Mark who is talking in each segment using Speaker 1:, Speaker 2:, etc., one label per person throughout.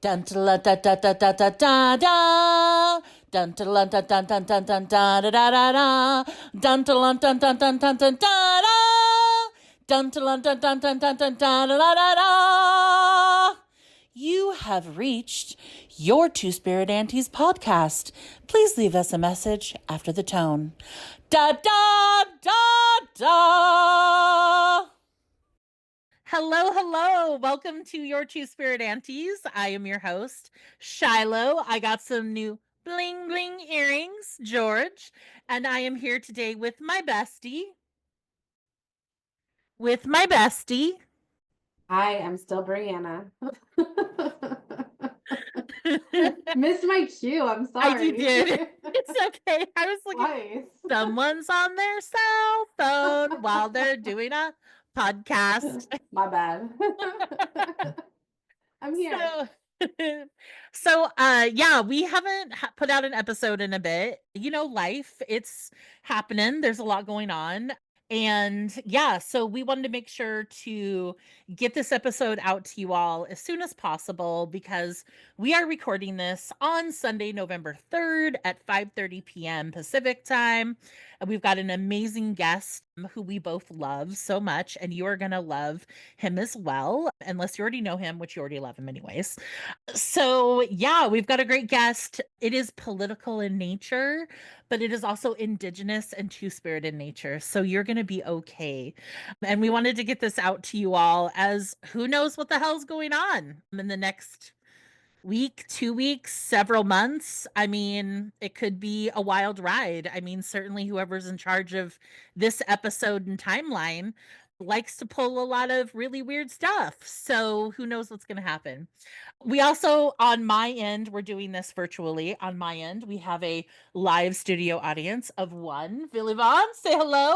Speaker 1: Dun da da da da da da da da. Dun da dun dun dun dun dun da da da da da. Dun dun dun dun dun dun dun da da. Dun dun dun dun dun dun dun da da da da. You have reached your Two Spirit Aunties podcast. Please leave us a message after the tone. Da da da da. Hello, hello. Welcome to your Two Spirit Aunties. I am your host, Shilo. I got some new bling bling earrings, George, and I am here today with my bestie.
Speaker 2: Hi, I'm still Brianna. Missed my cue. I'm sorry.
Speaker 1: You did. It's okay. I was looking.
Speaker 2: Twice.
Speaker 1: Someone's on their cell phone while they're doing a podcast.
Speaker 2: My bad. I'm here.
Speaker 1: Yeah, we haven't put out an episode in a bit. You know, life, it's happening. There's a lot going on. And yeah, so we wanted to make sure to get this episode out to you all as soon as possible because we are recording this on Sunday, November 3rd at 5:30 p.m. Pacific time. And we've got an amazing guest who we both love so much, and you are going to love him as well, unless you already know him, which you already love him anyways. So, yeah, we've got a great guest. It is political in nature, but it is also Indigenous and Two Spirit in nature. So, you're going to be okay. And we wanted to get this out to you all as who knows what the hell's going on in the next week, 2 weeks, several months. I mean, it could be a wild ride. I mean, certainly whoever's in charge of this episode and timeline likes to pull a lot of really weird stuff. So who knows what's going to happen. We also, on my end, we're doing this virtually. On my end, we have a live studio audience of one. Billy Vaughn, say hello.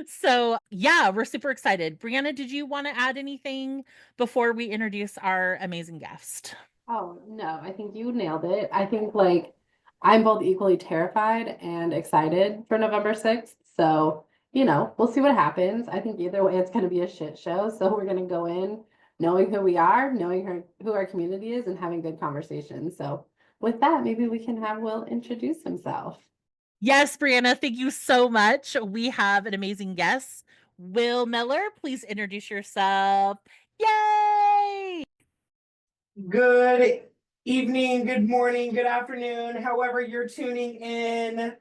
Speaker 1: So yeah, we're super excited. Brianna, did you want to add anything before we introduce our amazing guest?
Speaker 2: Oh, no, I think you nailed it. I think I'm both equally terrified and excited for November 6th. So, we'll see what happens. I think either way it's going to be a shit show. So we're going to go in knowing who we are, knowing who our community is, and having good conversations. So with that, maybe we can have Will introduce himself.
Speaker 1: Yes, Brianna, thank you so much. We have an amazing guest, Will Miller. Please introduce yourself. Yay!
Speaker 3: Good evening, good morning, good afternoon, however you're tuning in.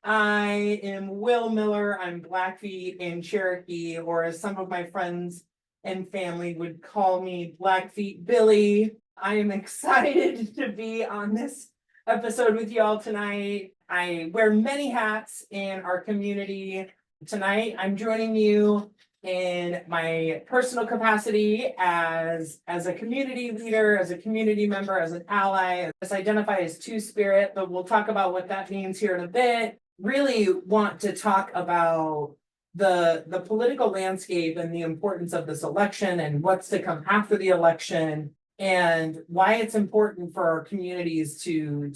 Speaker 3: I am Will Miller. I'm Blackfeet and Cherokee, or as some of my friends and family would call me, Blackfeet Billy. I am excited to be on this episode with y'all tonight. I wear many hats in our community. Tonight, I'm joining you in my personal capacity as a community leader, as a community member, as an ally. I identify as Two Spirit, but we'll talk about what that means here in a bit. Really want to talk about the political landscape and the importance of this election and what's to come after the election, and why it's important for our communities to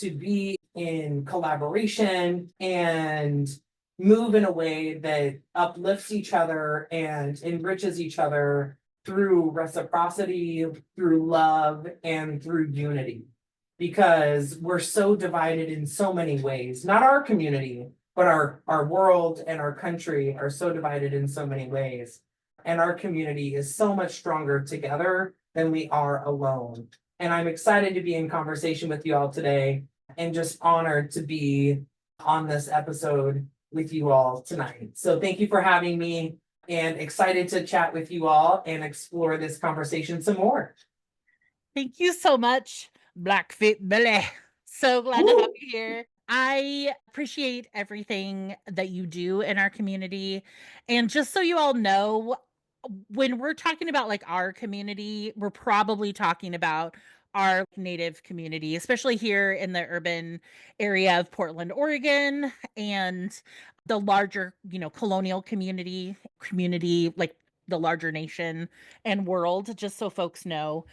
Speaker 3: be in collaboration and move in a way that uplifts each other and enriches each other through reciprocity, through love, and through unity. Because we're so divided in so many ways. Not our community, but our world and our country are so divided in so many ways. And our community is so much stronger together than we are alone. And I'm excited to be in conversation with you all today and just honored to be on this episode with you all tonight. So thank you for having me, and excited to chat with you all and explore this conversation some more.
Speaker 1: Thank you so much, Blackfeet Billy. So glad to have you here. I appreciate everything that you do in our community. And just so you all know, when we're talking about like our community, we're probably talking about our native community, especially here in the urban area of Portland, Oregon, and the larger, colonial community, like the larger nation and world, just so folks know.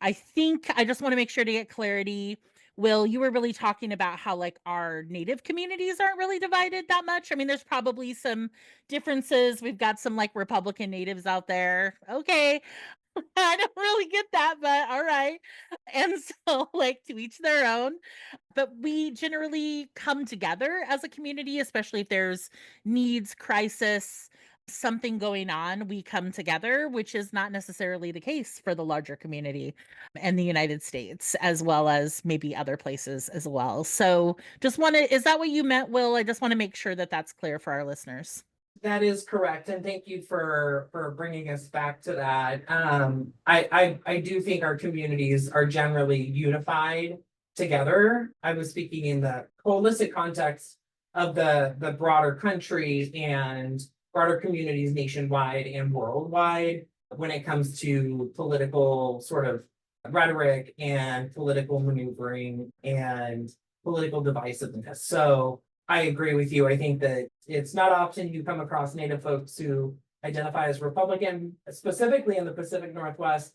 Speaker 1: I think I just want to make sure to get clarity. Will, you were really talking about how like our native communities aren't really divided that much. I mean, there's probably some differences. We've got some like Republican natives out there. Okay. I don't really get that, but all right. And so, like, to each their own. But we generally come together as a community, especially if there's needs, crisis, something going on. We come together, which is not necessarily the case for the larger community in the United States, as well as maybe other places as well. So, just want to, is that what you meant, Will? I just want to make sure that that's clear for our listeners.
Speaker 3: That is correct, and thank you for bringing us back to that. I do think our communities are generally unified together. I was speaking in the holistic context of the broader country and broader communities nationwide and worldwide when it comes to political sort of rhetoric and political maneuvering and political divisiveness. So I agree with you. I think that it's not often you come across Native folks who identify as Republican, specifically in the Pacific Northwest.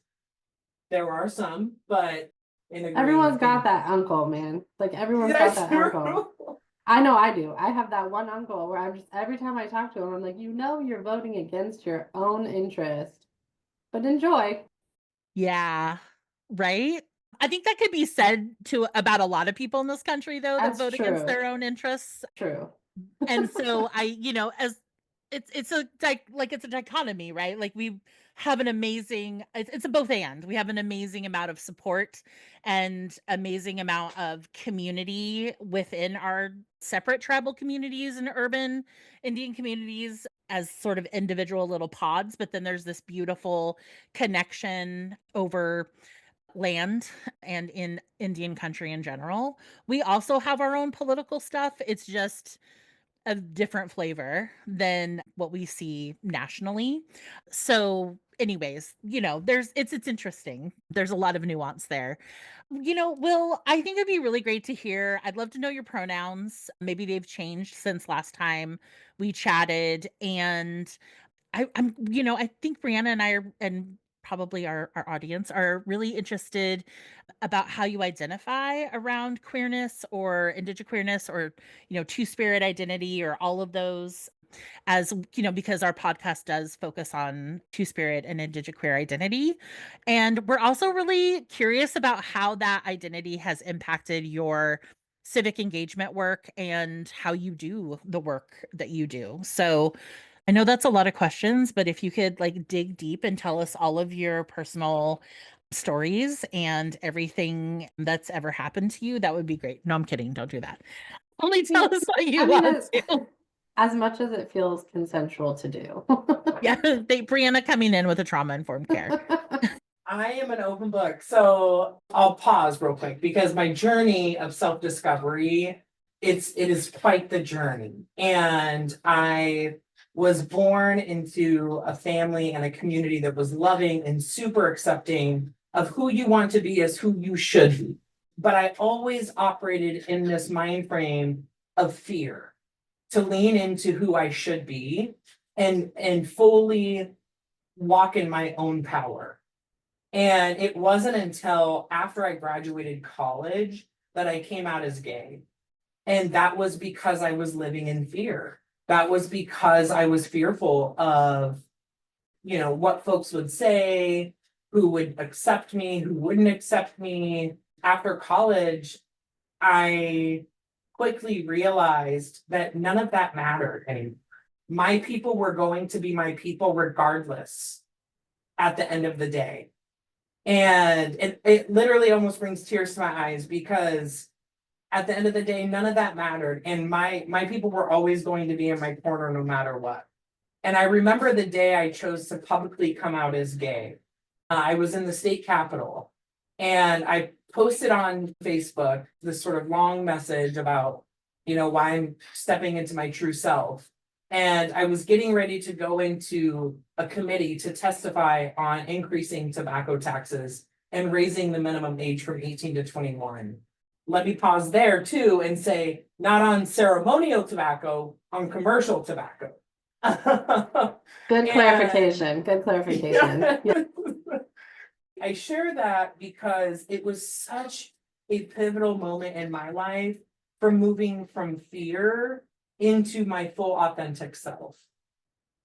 Speaker 3: There are some, but
Speaker 2: Everyone's got that uncle, man. Like everyone's got
Speaker 3: that's
Speaker 2: that
Speaker 3: true.
Speaker 2: uncle. I know I do. I have that one uncle where I'm just every time I talk to him, I'm like, you're voting against your own interest, but enjoy.
Speaker 1: Yeah, right? I think that could be said to about a lot of people in this country, though, that
Speaker 2: That's
Speaker 1: vote against
Speaker 2: true.
Speaker 1: their own interests.
Speaker 2: True.
Speaker 1: And so as it's a like it's a dichotomy, right? Like we have an amazing it's a both and. We have an amazing amount of support and amazing amount of community within our separate tribal communities and urban Indian communities as sort of individual little pods, but then there's this beautiful connection over land and in Indian country in general. We also have our own political stuff. It's just a different flavor than what we see nationally. So anyways, there's it's interesting. There's a lot of nuance there. Will, I think it'd be really great to hear. I'd love to know your pronouns. Maybe they've changed since last time we chatted. And I think Brianna and I are, and probably our audience are really interested about how you identify around queerness or indigiqueerness or, two spirit identity or all of those as, because our podcast does focus on two spirit and indigiqueer identity. And we're also really curious about how that identity has impacted your civic engagement work and how you do the work that you do. So I know that's a lot of questions, but if you could like dig deep and tell us all of your personal stories and everything that's ever happened to you, that would be great. No, I'm kidding. Don't do that. Only tell us what you
Speaker 2: I mean,
Speaker 1: want to.
Speaker 2: as much as it feels consensual to do.
Speaker 1: Yeah, Brianna coming in with a trauma-informed care.
Speaker 3: I am an open book. So I'll pause real quick because my journey of self-discovery, it is quite the journey. And I was born into a family and a community that was loving and super accepting of who you want to be as who you should be. But I always operated in this mind frame of fear to lean into who I should be and fully walk in my own power. And it wasn't until after I graduated college that I came out as gay. And that was because I was living in fear. That was because I was fearful of, what folks would say, who would accept me, who wouldn't accept me. After college, I quickly realized that none of that mattered anymore. My people were going to be my people regardless at the end of the day. And it literally almost brings tears to my eyes because at the end of the day, none of that mattered. And my people were always going to be in my corner no matter what. And I remember the day I chose to publicly come out as gay. I was in the state capitol and I posted on Facebook this sort of long message about, why I'm stepping into my true self. And I was getting ready to go into a committee to testify on increasing tobacco taxes and raising the minimum age from 18 to 21. Let me pause there too and say, not on ceremonial tobacco, on commercial tobacco.
Speaker 2: Good clarification. Good clarification. Yeah.
Speaker 3: I share that because it was such a pivotal moment in my life for moving from fear into my full authentic self.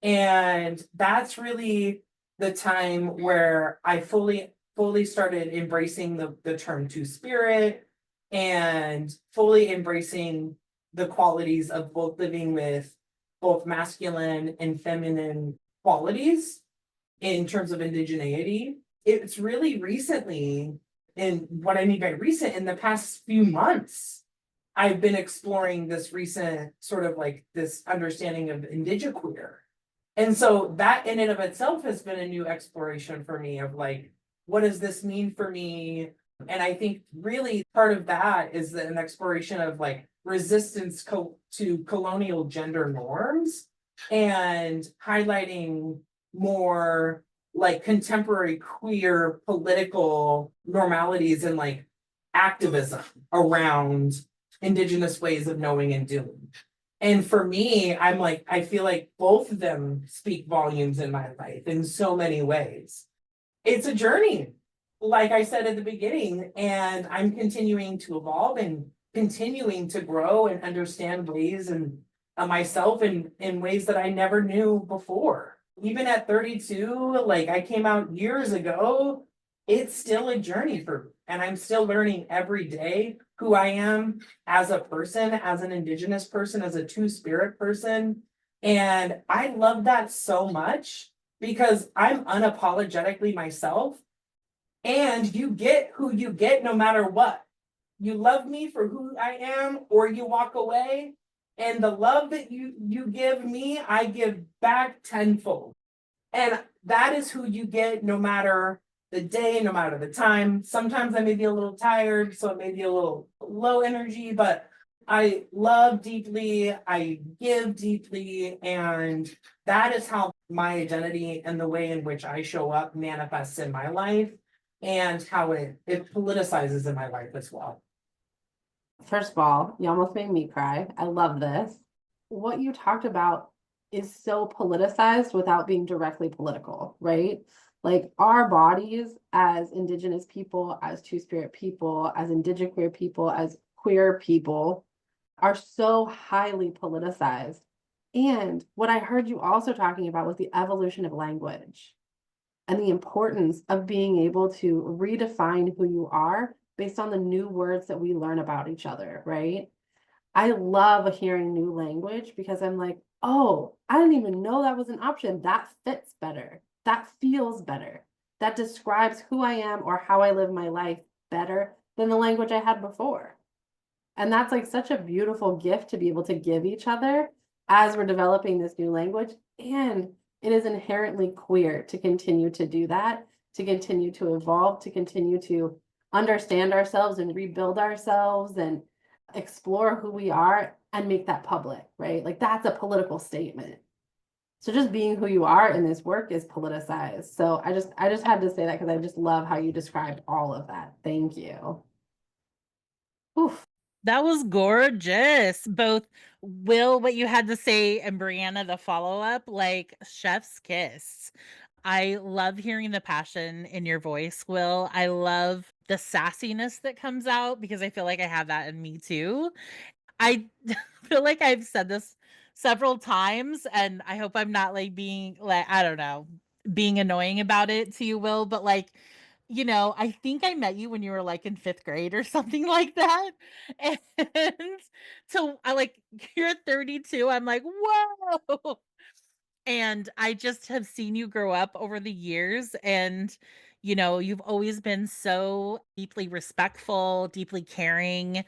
Speaker 3: And that's really the time where I fully started embracing the term two spirit and fully embracing the qualities of both living with both masculine and feminine qualities in terms of indigeneity. It's really recently, and what I mean by recent, in the past few months, I've been exploring this recent sort of like this understanding of indigiqueer. And so that in and of itself has been a new exploration for me of like, what does this mean for me? And I think really part of that is an exploration of like resistance to colonial gender norms and highlighting more like contemporary queer political normalities and like activism around indigenous ways of knowing and doing. And for me, I'm like, I feel like both of them speak volumes in my life in so many ways. It's a journey, like I said at the beginning, and I'm continuing to evolve and continuing to grow and understand ways and myself in ways that I never knew before. Even at 32, like I came out years ago, it's still a journey for me. And I'm still learning every day who I am as a person, as an Indigenous person, as a two spirit person. And I love that so much because I'm unapologetically myself. And you get who you get no matter what. You love me for who I am, or you walk away. And the love that you give me, I give back tenfold. And that is who you get no matter the day, no matter the time. Sometimes I may be a little tired, so it may be a little low energy, but I love deeply, I give deeply, and that is how my identity and the way in which I show up manifests in my life and how it politicizes in my life as well.
Speaker 2: First of all, you almost made me cry. I love this. What you talked about is so politicized without being directly political, right? Like our bodies as Indigenous people, as Two Spirit people, as Indigiqueer people, as queer people are so highly politicized. And what I heard you also talking about was the evolution of language and the importance of being able to redefine who you are based on the new words that we learn about each other, right? I love hearing new language because I'm like, oh, I didn't even know that was an option. That fits better. That feels better. That describes who I am or how I live my life better than the language I had before. And that's like such a beautiful gift to be able to give each other as we're developing this new language. And it is inherently queer to continue to do that, to continue to evolve, to continue to understand ourselves and rebuild ourselves and explore who we are and make that public, right? Like that's a political statement. So just being who you are in this work is politicized. So I just had to say that because I just love how you described all of that. Thank you. Oof.
Speaker 1: That was gorgeous. Both Will, what you had to say, and Brianna, the follow up, like chef's kiss. I love hearing the passion in your voice, Will. I love the sassiness that comes out because I feel like I have that in me too. I feel like I've said this several times, and I hope I'm not like being like, I don't know, being annoying about it to you, Will, but like, I think I met you when you were like in fifth grade or something like that. And so I like, you're at 32. I'm like, whoa. And I just have seen you grow up over the years. And, you've always been so deeply respectful, deeply caring,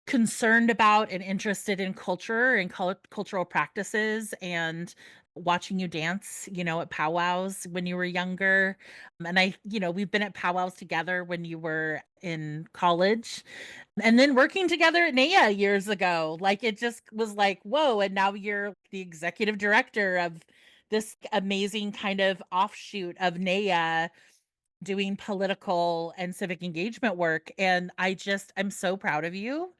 Speaker 1: concerned about and interested in culture and cultural practices, and watching you dance, at powwows when you were younger. And we've been at powwows together when you were in college, and then working together at NAYA years ago. Like it just was like, whoa. And now you're the executive director of this amazing kind of offshoot of NAYA, doing political and civic engagement work. And I'm so proud of you.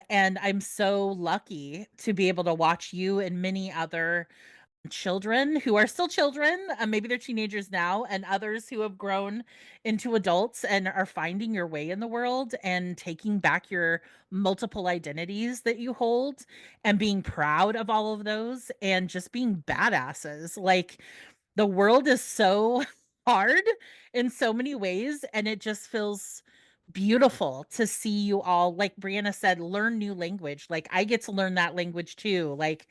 Speaker 1: And I'm so lucky to be able to watch you and many other children who are still children, maybe they're teenagers now, and others who have grown into adults and are finding your way in the world and taking back your multiple identities that you hold and being proud of all of those and just being badasses. Like, the world is so hard in so many ways, and it just feels beautiful to see you all, like Brianna said, learn new language. Like I get to learn that language too. Like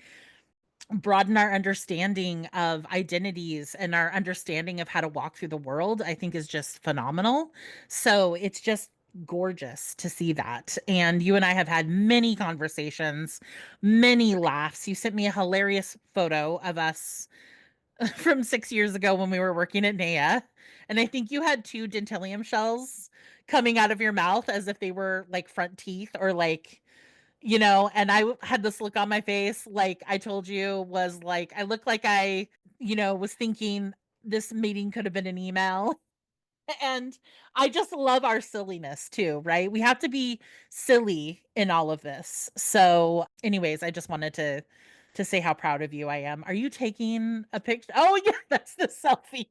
Speaker 1: broaden our understanding of identities and our understanding of how to walk through the world, I think is just phenomenal. So it's just gorgeous to see that. And you and I have had many conversations, many laughs. You sent me a hilarious photo of us from 6 years ago when we were working at NAYA. And I think you had two dentalium shells coming out of your mouth as if they were like front teeth or like, and I had this look on my face, like I told you, was like, I looked like I, was thinking this meeting could have been an email. And I just love our silliness too, right? We have to be silly in all of this. So, anyways, I just wanted to say how proud of you I am. Are you taking a picture? Oh, yeah, that's the selfie.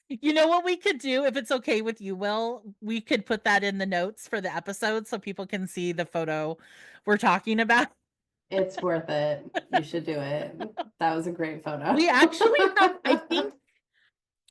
Speaker 1: You know what we could do if it's okay with you, Will? We could put that in the notes for the episode so people can see the photo we're talking about.
Speaker 2: It's worth it. You should do it. That was a great photo.
Speaker 1: We actually have, I think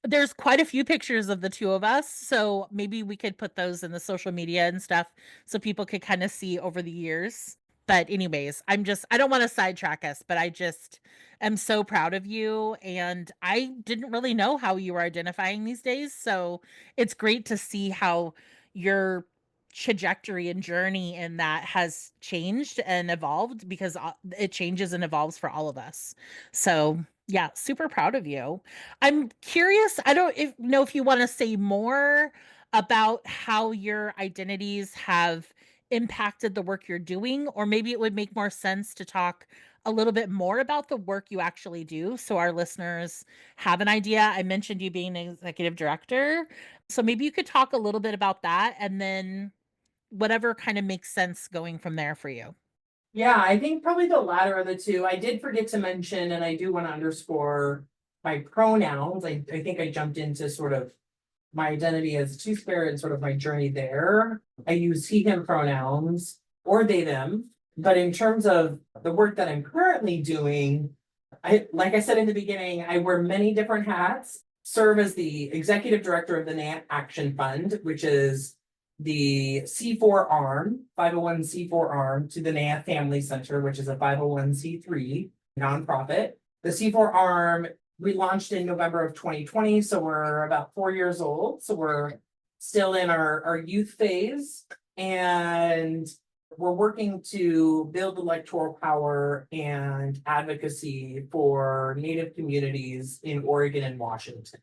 Speaker 1: there's quite a few pictures of the two of us, so maybe we could put those in the social media and stuff so people could kind of see over the years. But anyways, I don't want to sidetrack us, but I just am so proud of you, and I didn't really know how you were identifying these days, so it's great to see how your trajectory and journey in that has changed and evolved because it changes and evolves for all of us. So, yeah, super proud of you. I'm curious, I don't know if you want to say more about how your identities have impacted the work you're doing, or maybe it would make more sense to talk a little bit more about the work you actually do so our listeners have an idea. I mentioned you being an executive director. So maybe you could talk a little bit about that and then whatever kind of makes sense going from there for you.
Speaker 3: Yeah, I think probably the latter of the two. I did forget to mention, and I do want to underscore my pronouns. I think I jumped into sort of my identity as a two spirit and sort of my journey there. I use he, him pronouns or they, them. But in terms of the work that I'm currently doing, like I said in the beginning, I wear many different hats, serve as the executive director of the NAYA Action Fund, which is the C4 arm, 501c4 arm to the NAYA Family Center, which is a 501c3 nonprofit. The C4 arm we launched in November of 2020, so we're about 4 years old. So we're still in our youth phase, and we're working to build electoral power and advocacy for Native communities in Oregon and Washington.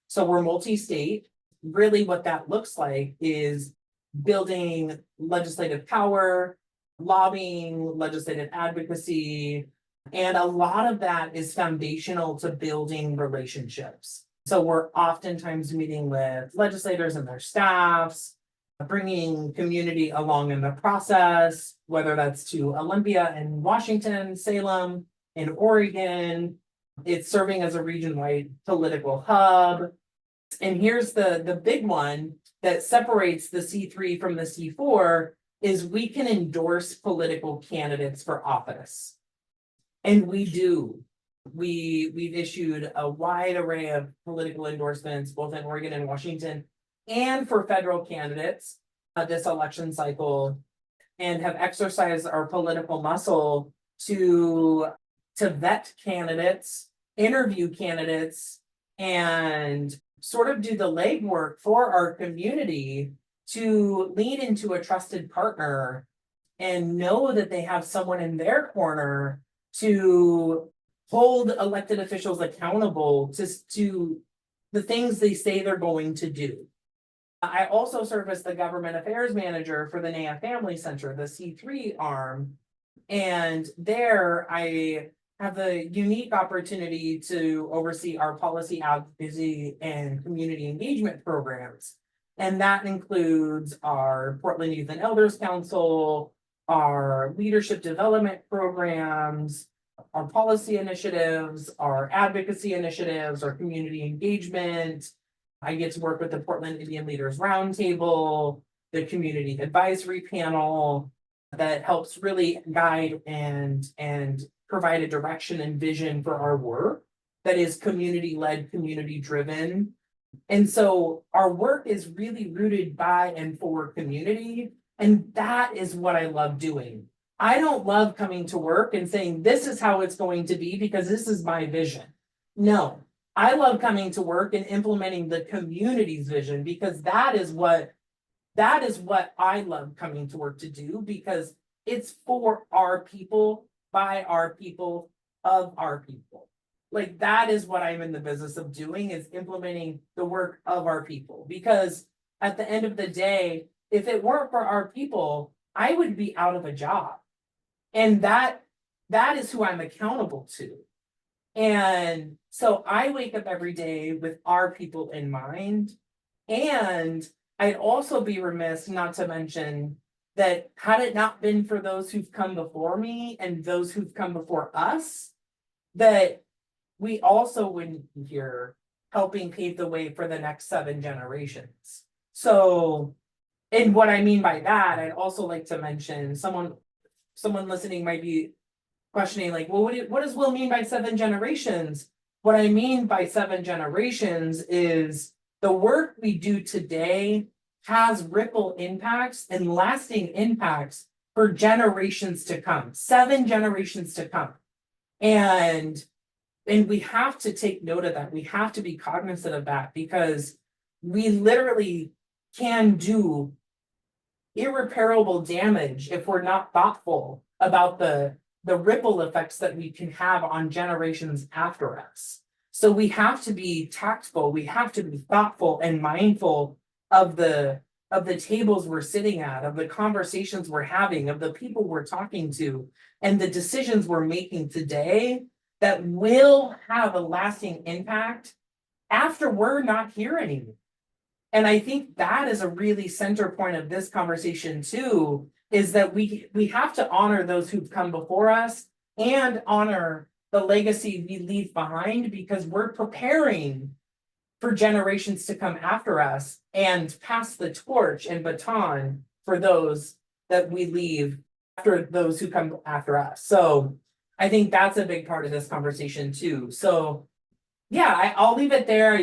Speaker 3: So we're multi-state. Really what that looks like is building legislative power, lobbying, legislative advocacy, and a lot of that is foundational to building relationships. So we're oftentimes meeting with legislators and their staffs, bringing community along in the process, whether that's to Olympia in Washington, Salem in Oregon. It's serving as a region-wide political hub. And here's the big one that separates the C3 from the C4 is we can endorse political candidates for office. And we do. We've issued a wide array of political endorsements, both in Oregon and Washington, and for federal candidates this election cycle, and have exercised our political muscle to vet candidates, interview candidates, and sort of do the legwork for our community to lean into a trusted partner and know that they have someone in their corner to hold elected officials accountable to the things they say they're going to do. I also serve as the government affairs manager for the NAYA Family Center, the C3 arm. And there I have the unique opportunity to oversee our policy advocacy and community engagement programs. And that includes our Portland Youth and Elders Council, our leadership development programs, our policy initiatives, our advocacy initiatives, our community engagement. I get to work with the Portland Indian Leaders Roundtable, the community advisory panel that helps really guide and provide a direction and vision for our work. that is community-led, community-driven. And so our work is really rooted by and for community. And that is what I love doing. I don't love coming to work and saying, this is how it's going to be because this is my vision. No, I love coming to work and implementing the community's vision because that is what I love coming to work to do, because it's for our people, by our people, of our people. Like, that is what I'm in the business of doing, is implementing the work of our people. Because at the end of the day, if it weren't for our people, I would be out of a job. And that is who I'm accountable to. And so I wake up every day with our people in mind. And I'd also be remiss not to mention that had it not been for those who've come before me and those who've come before us, that we also wouldn't be here helping pave the way for the next 7 generations. So, and what I mean by that, I'd also like to mention, someone listening might be questioning, like, well, what does Will mean by 7 generations? What I mean by 7 generations is the work we do today has ripple impacts and lasting impacts for generations to come, 7 generations to come. And we have to take note of that. We have to be cognizant of that, because we literally can do irreparable damage if we're not thoughtful about the ripple effects that we can have on generations after us. So we have to be tactful, we have to be thoughtful and mindful of the tables we're sitting at, of the conversations we're having, of the people we're talking to, and the decisions we're making today that will have a lasting impact after we're not here anymore. And I think that is a really center point of this conversation too, is that we have to honor those who've come before us and honor the legacy we leave behind, because we're preparing for generations to come after us and pass the torch and baton for those that we leave after those who come after us. So I think that's a big part of this conversation too. So yeah, I'll leave it there.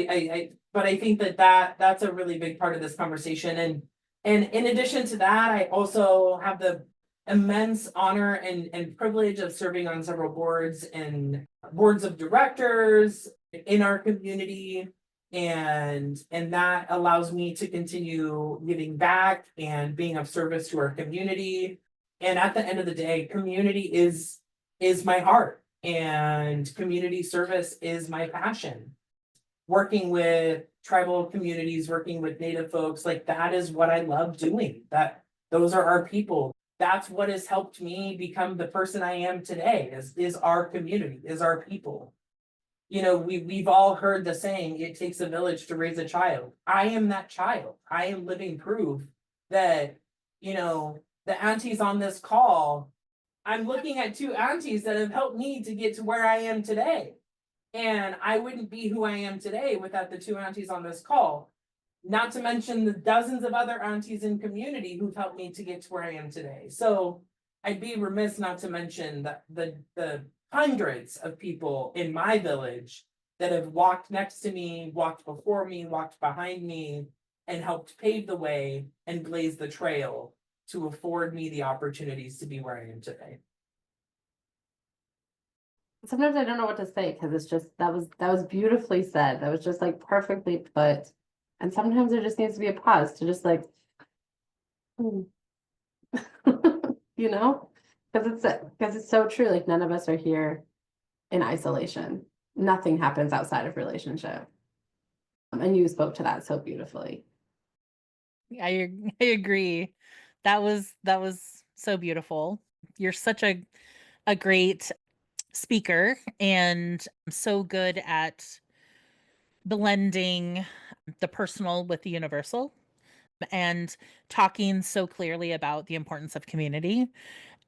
Speaker 3: But I think that's a really big part of this conversation. And in addition to that, I also have the immense honor and privilege of serving on several boards and boards of directors in our community. And that allows me to continue giving back and being of service to our community. And at the end of the day, community is my heart, and community service is my passion. Working with tribal communities, working with Native folks, like, that is what I love doing. Those are our people. That's what has helped me become the person I am today, is our community, is our people. You know, we've all heard the saying, it takes a village to raise a child. I am that child. I am living proof that, you know, the aunties on this call, I'm looking at 2 aunties that have helped me to get to where I am today. And I wouldn't be who I am today without the 2 aunties on this call. Not to mention the dozens of other aunties in community who've helped me to get to where I am today. So I'd be remiss not to mention the hundreds of people in my village that have walked next to me, walked before me, walked behind me, and helped pave the way and blaze the trail to afford me the opportunities to be where I am today.
Speaker 2: Sometimes I don't know what to say, because it's just, that was beautifully said. That was just like perfectly put. And sometimes there just needs to be a pause to just like, you know, because it's so true. Like, none of us are here in isolation. Nothing happens outside of relationship. And you spoke to that so beautifully.
Speaker 1: I agree. That was so beautiful. You're such a great speaker, and so good at blending the personal with the universal, and talking so clearly about the importance of community.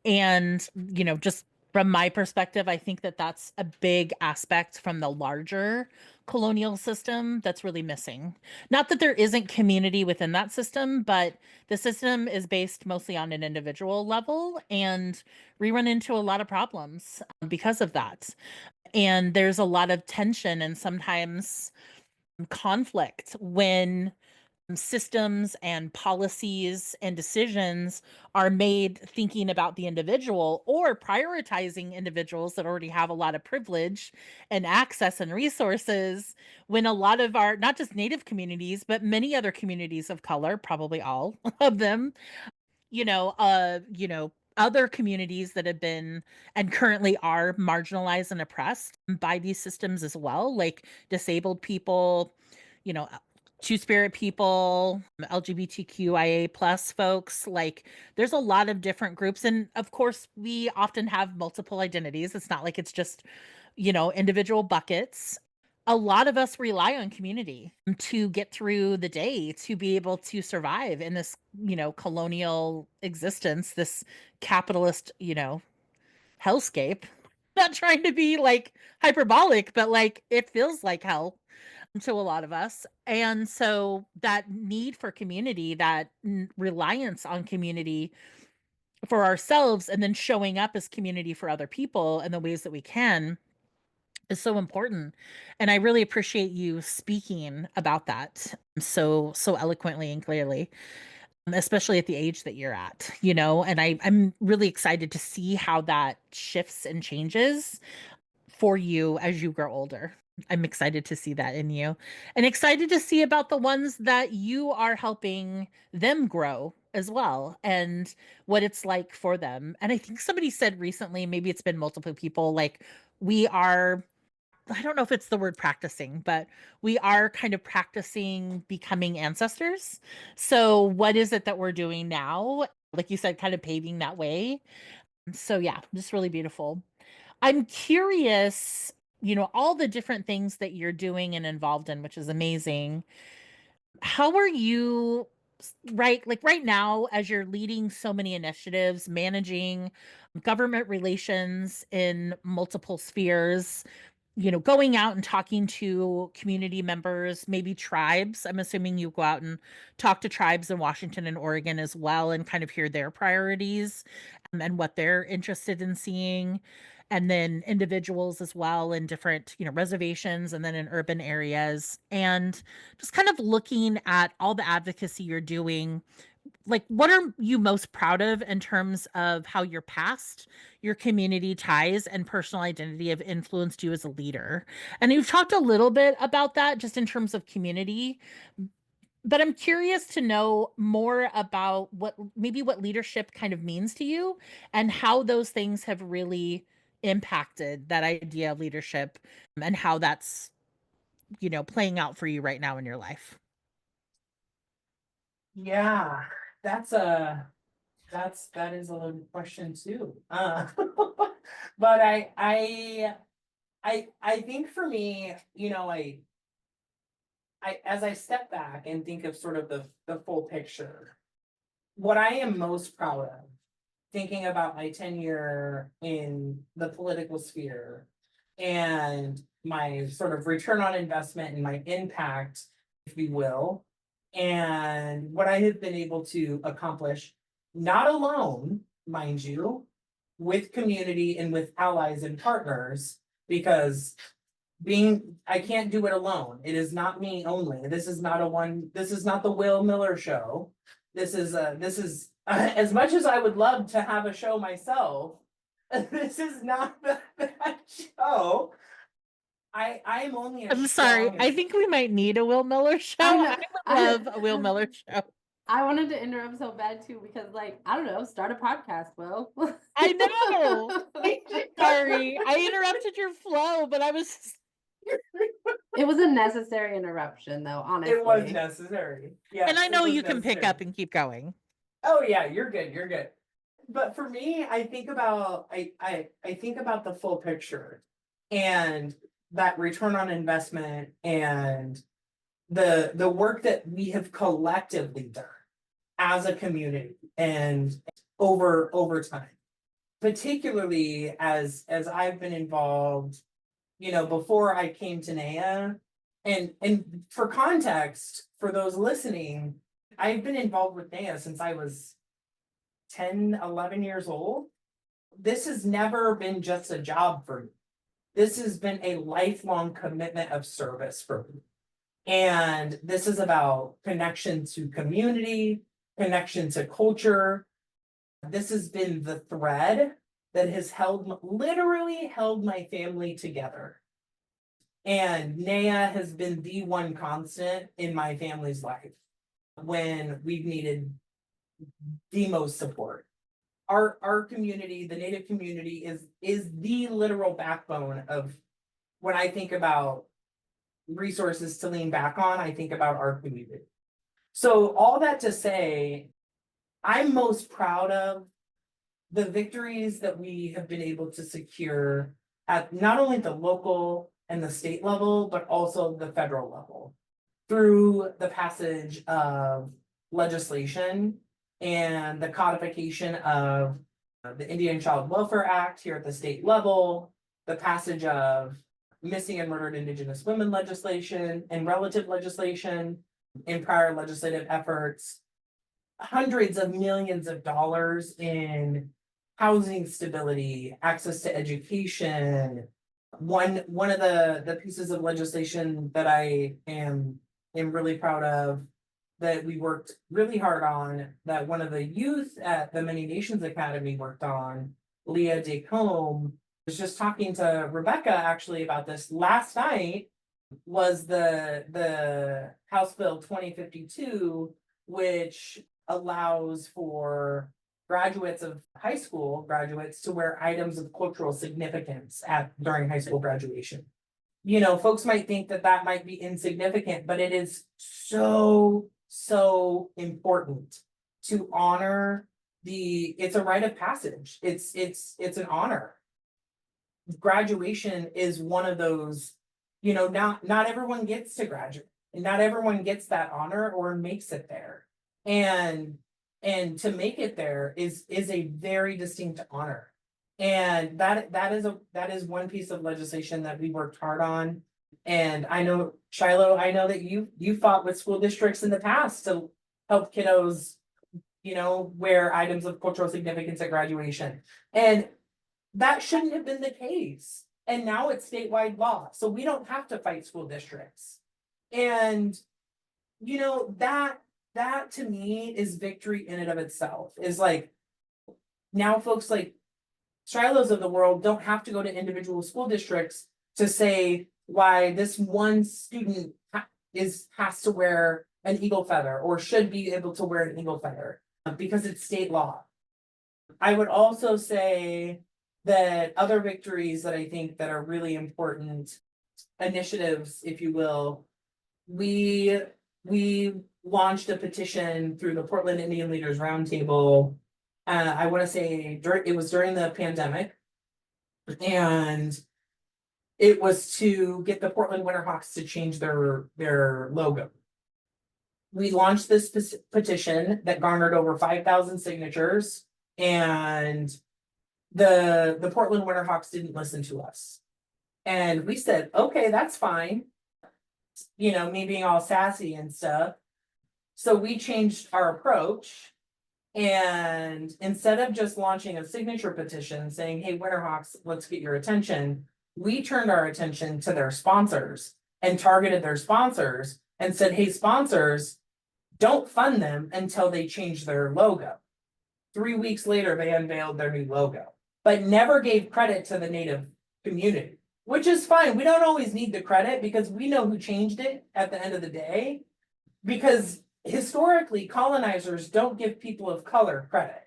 Speaker 1: And, you know, just from my perspective, I think that that's a big aspect from the larger colonial system that's really missing. Not that there isn't community within that system, but the system is based mostly on an individual level, and we run into a lot of problems because of that. And there's a lot of tension and sometimes conflict when systems and policies and decisions are made thinking about the individual or prioritizing individuals that already have a lot of privilege and access and resources, when a lot of our, not just Native communities but many other communities of color, probably all of them, other communities that have been and currently are marginalized and oppressed by these systems as well, like disabled people, you know, two spirit people, LGBTQIA plus folks. Like there's a lot of different groups. And of course, we often have multiple identities. It's not like it's just, individual buckets. A lot of us rely on community to get through the day, to be able to survive in this, colonial existence, this capitalist, hellscape. Not trying to be like hyperbolic, but like it feels like hell to a lot of us. And so that need for community, that reliance on community for ourselves, and then showing up as community for other people in the ways that we can, is so important. And I really appreciate you speaking about that so eloquently and clearly, especially at the age that you're at, and I'm really excited to see how that shifts and changes for you as you grow older. I'm excited to see that in you, and excited to see about the ones that you are helping them grow as well, and what it's like for them. And I think somebody said recently, maybe it's been multiple people, like we are, I don't know if it's the word practicing, but we are kind of practicing becoming ancestors. So what is it that we're doing now? Like you said, kind of paving that way. So yeah, just really beautiful. I'm curious, all the different things that you're doing and involved in, which is amazing. How are you, right? Like right now, as you're leading so many initiatives, managing government relations in multiple spheres, going out and talking to community members, maybe tribes. I'm assuming you go out and talk to tribes in Washington and Oregon as well, and kind of hear their priorities, and what they're interested in seeing. And then individuals as well in different, reservations and then in urban areas. And just kind of looking at all the advocacy you're doing, like what are you most proud of in terms of how your past, your community ties and personal identity have influenced you as a leader? And you've talked a little bit about that just in terms of community, but I'm curious to know more about what leadership kind of means to you, and how those things have really impacted that idea of leadership, and how that's, playing out for you right now in your life.
Speaker 3: Yeah, that's that is a loaded question too. But I think for me, I as I step back and think of sort of the full picture, what I am most proud of, thinking about my tenure in the political sphere and my sort of return on investment and my impact, if we will, and what I have been able to accomplish, not alone, mind you, with community and with allies and partners, because I can't do it alone. It is not me only. This is not the Will Miller show. This is as much as I would love to have a show myself, this is not that show. I am only as
Speaker 1: I'm sorry.
Speaker 3: strong
Speaker 1: I
Speaker 3: as
Speaker 1: think we might need a Will Miller show.
Speaker 2: I
Speaker 1: I
Speaker 2: know.
Speaker 1: would love a Will Miller show.
Speaker 2: I wanted to interrupt so bad too because, like, I don't know, start a podcast, Will.
Speaker 1: I know. Sorry. I interrupted your flow, but I was.
Speaker 2: It was a necessary interruption, though,
Speaker 3: it was
Speaker 2: honestly.
Speaker 3: necessary. Yes,
Speaker 1: And I
Speaker 3: it
Speaker 1: know
Speaker 3: was
Speaker 1: you can pick
Speaker 3: necessary.
Speaker 1: up and keep going.
Speaker 3: Oh yeah, you're good. You're good. But for me, I think about the full picture and that return on investment and the work that we have collectively done as a community and over time, particularly as I've been involved, before I came to NAYA. And for context, for those listening, I've been involved with NAYA since I was 10, 11 years old. This has never been just a job for me. this has been a lifelong commitment of service for me. And this is about connection to community, connection to culture. This has been the thread that has literally held my family together. And NAYA has been the one constant in my family's life when we've needed the most support. Our community, the Native community, is the literal backbone of when I think about resources to lean back on, I think about our community. So all that to say, I'm most proud of the victories that we have been able to secure at not only the local and the state level, but also the federal level through the passage of legislation and the codification of the Indian Child Welfare Act here at the state level, the passage of missing and murdered Indigenous women legislation and relative legislation in prior legislative efforts, hundreds of millions of dollars in housing stability, access to education. One of the pieces of legislation that I am really proud of, that we worked really hard on, that one of the youth at the Many Nations Academy worked on, Leah Descombe, was just talking to Rebecca actually about this last night, was the House Bill 2052, which allows for graduates of high school graduates to wear items of cultural significance during high school graduation. You know, folks might think that that might be insignificant, but it is so important to honor it's a rite of passage. It's an honor. Graduation is one of those, you know, not everyone gets to graduate, and not everyone gets that honor or makes it there. And to make it there is a very distinct honor. And that is one piece of legislation that we worked hard on. And I know, Shilo, I know that you fought with school districts in the past to help kiddos, you know, wear items of cultural significance at graduation. And that shouldn't have been the case. And now it's statewide law. So we don't have to fight school districts. And, you know, that to me is victory in and of itself. Is like, now folks like Shiloh's of the world don't have to go to individual school districts to say why this one student has to wear an eagle feather or should be able to wear an eagle feather, because it's state law. I would also say that other victories that I think that are really important initiatives, if you will, we launched a petition through the Portland Indian Leaders Roundtable. I want to say it was during the pandemic, and it was to get the Portland Winterhawks to change their logo. We launched this petition that garnered over 5,000 signatures, and the Portland Winterhawks didn't listen to us. And we said, okay, that's fine. You know, me being all sassy and stuff. So we changed our approach. And instead of just launching a signature petition saying, hey, Winterhawks, let's get your attention, we turned our attention to their sponsors and targeted their sponsors and said, hey, sponsors, don't fund them until they change their logo. 3 weeks later, they unveiled their new logo, but never gave credit to the Native community, which is fine. We don't always need the credit because we know who changed it at the end of the day, because historically, colonizers don't give people of color credit,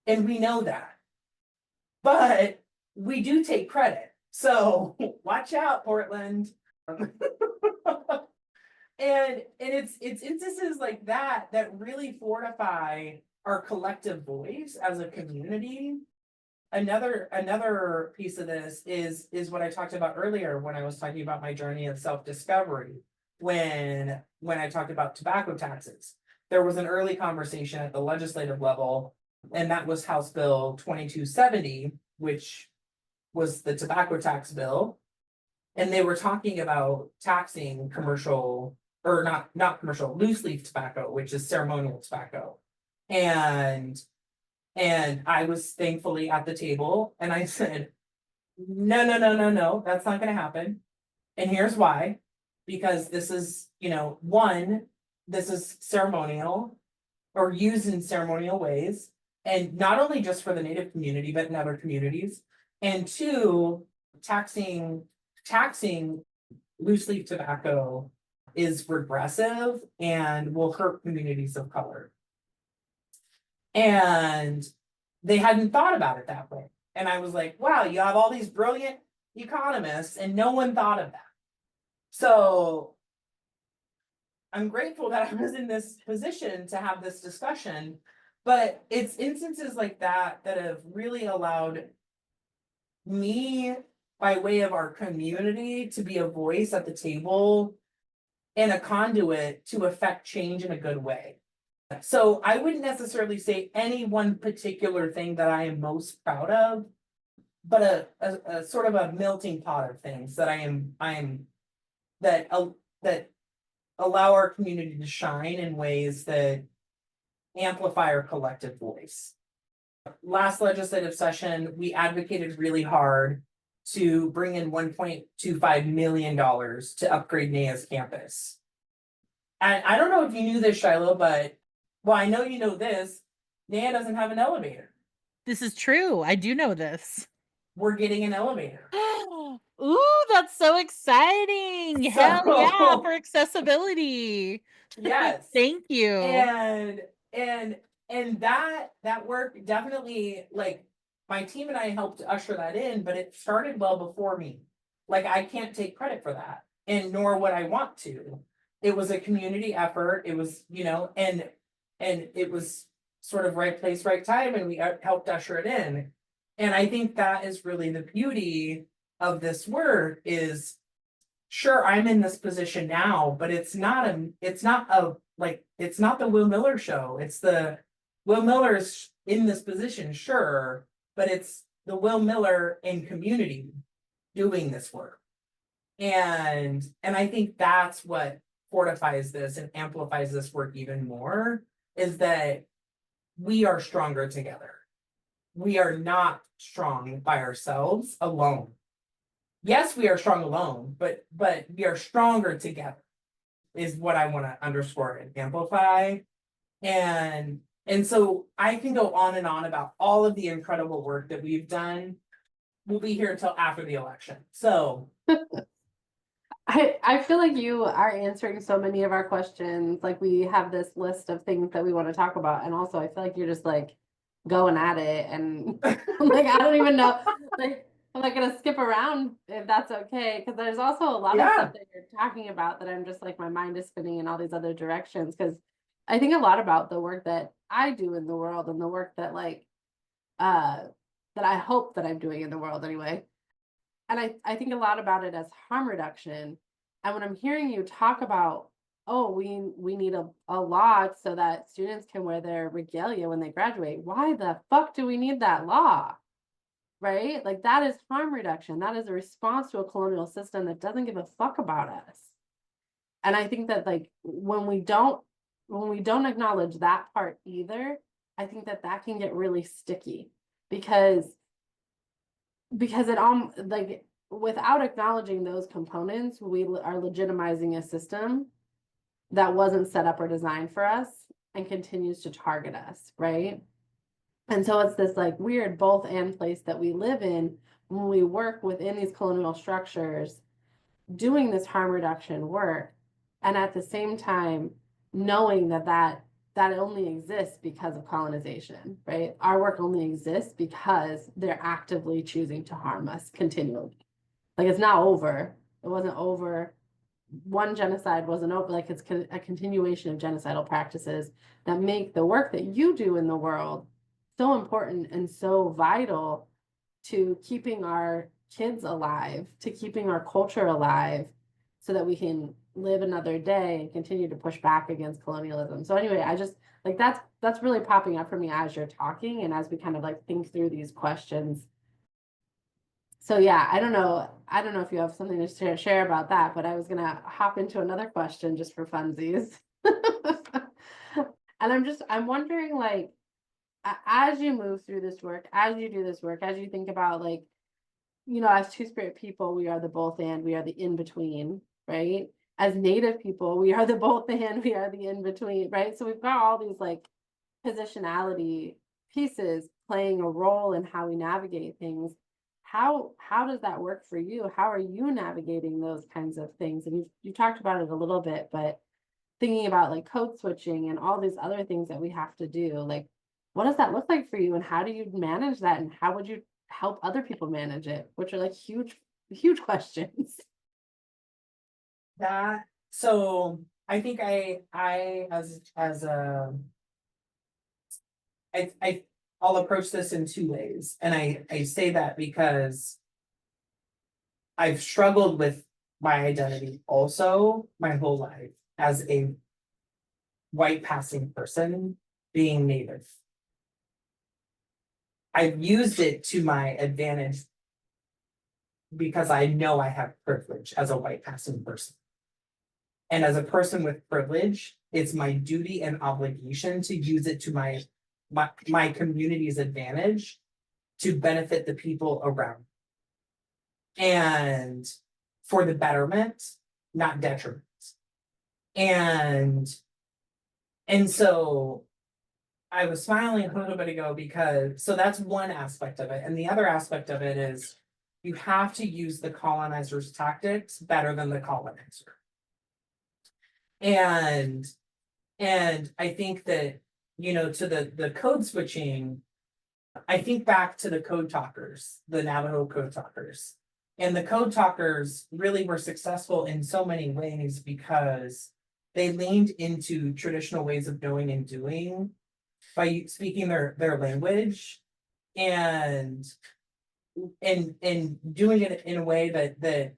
Speaker 3: and we know that. But we do take credit, so watch out, Portland. And it's instances like that that really fortify our collective voice as a community. Another piece of this is what I talked about earlier when I was talking about my journey of self-discovery. When I talked about tobacco taxes, there was an early conversation at the legislative level, and that was House Bill 2270, which was the tobacco tax bill. And they were talking about taxing commercial, or not commercial, loose leaf tobacco, which is ceremonial tobacco. And I was thankfully at the table, and I said, no, that's not gonna happen. And here's why. Because this is, one, this is ceremonial or used in ceremonial ways. And not only just for the Native community, but in other communities. And two, taxing loose leaf tobacco is regressive and will hurt communities of color. And they hadn't thought about it that way. And I was like, wow, you have all these brilliant economists and no one thought of that. So I'm grateful that I was in this position to have this discussion, but it's instances like that that have really allowed me, by way of our community, to be a voice at the table and a conduit to affect change in a good way. So I wouldn't necessarily say any one particular thing that I am most proud of, but a sort of a melting pot of things that I am that that allow our community to shine in ways that amplify our collective voice. Last legislative session, we advocated really hard to bring in $1.25 million to upgrade NAYA's campus. And I don't know if you knew this, Shilo, but well, I know you know this. NAYA doesn't have an elevator.
Speaker 1: This is true. I do know this.
Speaker 3: We're getting an elevator.
Speaker 1: Ooh, that's so exciting. Hell yeah, for accessibility.
Speaker 3: Yes.
Speaker 1: Thank you.
Speaker 3: And that work definitely, like, my team and I helped usher that in, but it started well before me. Like, I can't take credit for that, and nor would I want to. It was a community effort. It was, and it was sort of right place, right time, and we helped usher it in. And I think that is really the beauty of this work is, sure, I'm in this position now, but it's not the Will Miller show. It's the Will Miller's in this position, sure, but it's the Will Miller in community doing this work. And I think that's what fortifies this and amplifies this work even more, is that we are stronger together. We are not strong by ourselves alone. Yes, we are strong alone, but we are stronger together, is what I want to underscore and amplify. And so I can go on and on about all of the incredible work that we've done. We'll be here until after the election. So
Speaker 2: I feel like you are answering so many of our questions. Like, we have this list of things that we want to talk about. And also I feel like you're just like going at it, and like, I don't even know, like, I'm like gonna skip around if that's okay. Cause there's also a lot of stuff that you're talking about that I'm just like, my mind is spinning in all these other directions. Cause I think a lot about the work that I do in the world, and the work that that I hope that I'm doing in the world anyway. And I think a lot about it as harm reduction. And when I'm hearing you talk about, oh, we need a law so that students can wear their regalia when they graduate, why the fuck do we need that law? Right? Like, that is harm reduction. That is a response to a colonial system that doesn't give a fuck about us. And I think that, like, when we don't acknowledge that part either, I think that can get really sticky, because it all, like, without acknowledging those components, we are legitimizing a system that wasn't set up or designed for us and continues to target us, right? And so it's this like weird both and place that we live in when we work within these colonial structures, doing this harm reduction work, and at the same time knowing that only exists because of colonization, right? Our work only exists because they're actively choosing to harm us continually. Like, it's not over. It wasn't over. One genocide wasn't over. Like, it's a continuation of genocidal practices that make the work that you do in the world so important and so vital to keeping our kids alive, to keeping our culture alive, so that we can live another day and continue to push back against colonialism. So anyway, I just like, that's really popping up for me as you're talking and as we kind of like think through these questions. So yeah, I don't know if you have something to share about that, but I was gonna hop into another question just for funsies. And I'm wondering, like, as you move through this work, as you do this work, as you think about like you know, as Two-Spirit people, we are the both and, we are the in-between, right? As Native people, we are the both and, we are the in-between, right? So we've got all these like positionality pieces playing a role in how we navigate things. How does that work for you? How are you navigating those kinds of things? And you talked about it a little bit, but thinking about like code switching and all these other things that we have to do, like what does that look like for you and how do you manage that and how would you help other people manage it, which are like huge questions.
Speaker 3: That, so I think I as a I'll approach this in two ways. And I say that because I've struggled with my identity also my whole life as a white passing person being Native. I've used it to my advantage because I know I have privilege as a white passing person. And as a person with privilege, it's my duty and obligation to use it to my community's advantage to benefit the people around. And for the betterment, not detriment. And so I was smiling a little bit ago because, so that's one aspect of it. And the other aspect of it is you have to use the colonizer's tactics better than the colonizer. And I think that, you know, to the code switching, I think back to the code talkers, the Navajo code talkers. And the code talkers really were successful in so many ways because they leaned into traditional ways of knowing and doing by speaking their language and doing it in a way that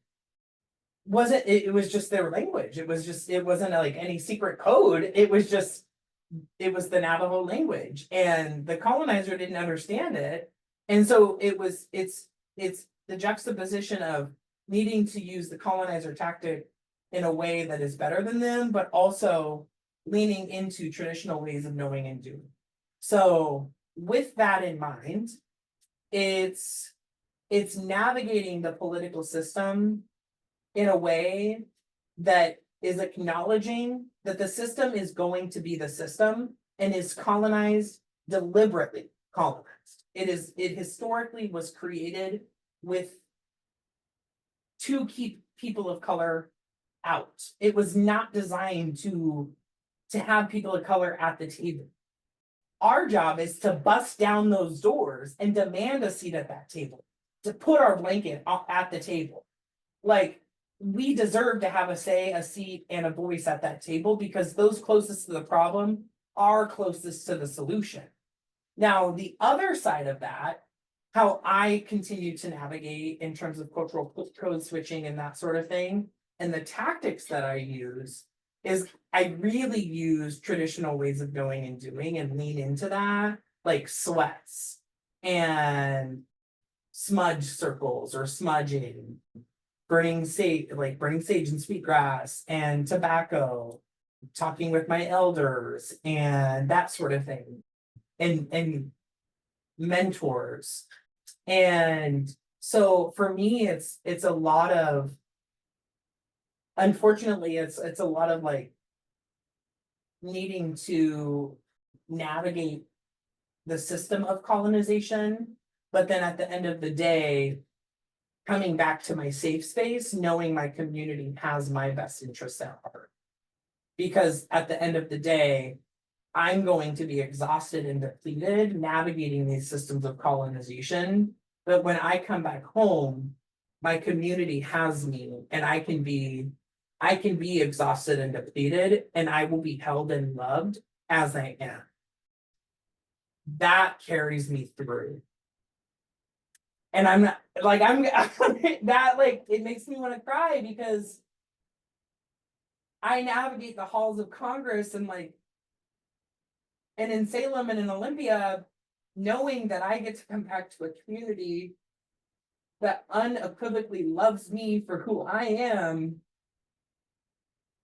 Speaker 3: wasn't, it was just their language. It wasn't like any secret code. It was the Navajo language, and the colonizer didn't understand it. And so it's the juxtaposition of needing to use the colonizer tactic in a way that is better than them, but also leaning into traditional ways of knowing and doing. So with that in mind, it's navigating the political system in a way that is acknowledging that the system is going to be the system and is deliberately colonized. It historically was created to keep people of color out. It was not designed to have people of color at the table. Our job is to bust down those doors and demand a seat at that table, to put our blanket at the table. Like, we deserve to have a say, a seat, and a voice at that table because those closest to the problem are closest to the solution. Now, the other side of that, how I continue to navigate in terms of cultural code switching and that sort of thing, and the tactics that I use is I really use traditional ways of knowing and doing and lean into that, like sweats and smudge circles or smudging, burning sage and sweetgrass and tobacco, talking with my elders and that sort of thing, and mentors. And so for me, it's a lot of, unfortunately, it's a lot of like needing to navigate the system of colonization, but then at the end of the day, coming back to my safe space, knowing my community has my best interests at heart. Because at the end of the day, I'm going to be exhausted and depleted navigating these systems of colonization. But when I come back home, my community has me and I can be exhausted and depleted, and I will be held and loved as I am. That carries me through. And I'm not like, that, like, it makes me want to cry because I navigate the halls of Congress and in Salem and in Olympia, knowing that I get to come back to a community that unequivocally loves me for who I am.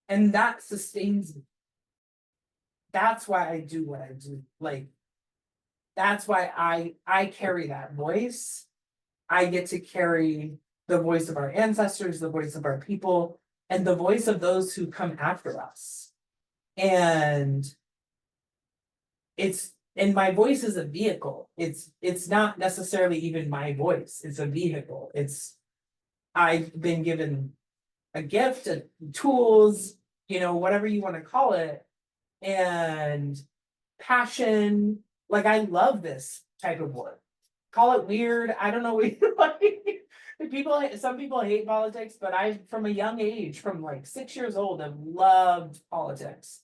Speaker 3: And that sustains me. That's why I do what I do. Like, that's why I carry that voice. I get to carry the voice of our ancestors, the voice of our people, and the voice of those who come after us. And my voice is a vehicle. It's not necessarily even my voice. It's a vehicle. I've been given a gift, tools, whatever you want to call it, and passion. Like, I love this type of work. Call it weird. I don't know. Some people hate politics, but I, from a young age, from like 6 years old, have loved politics.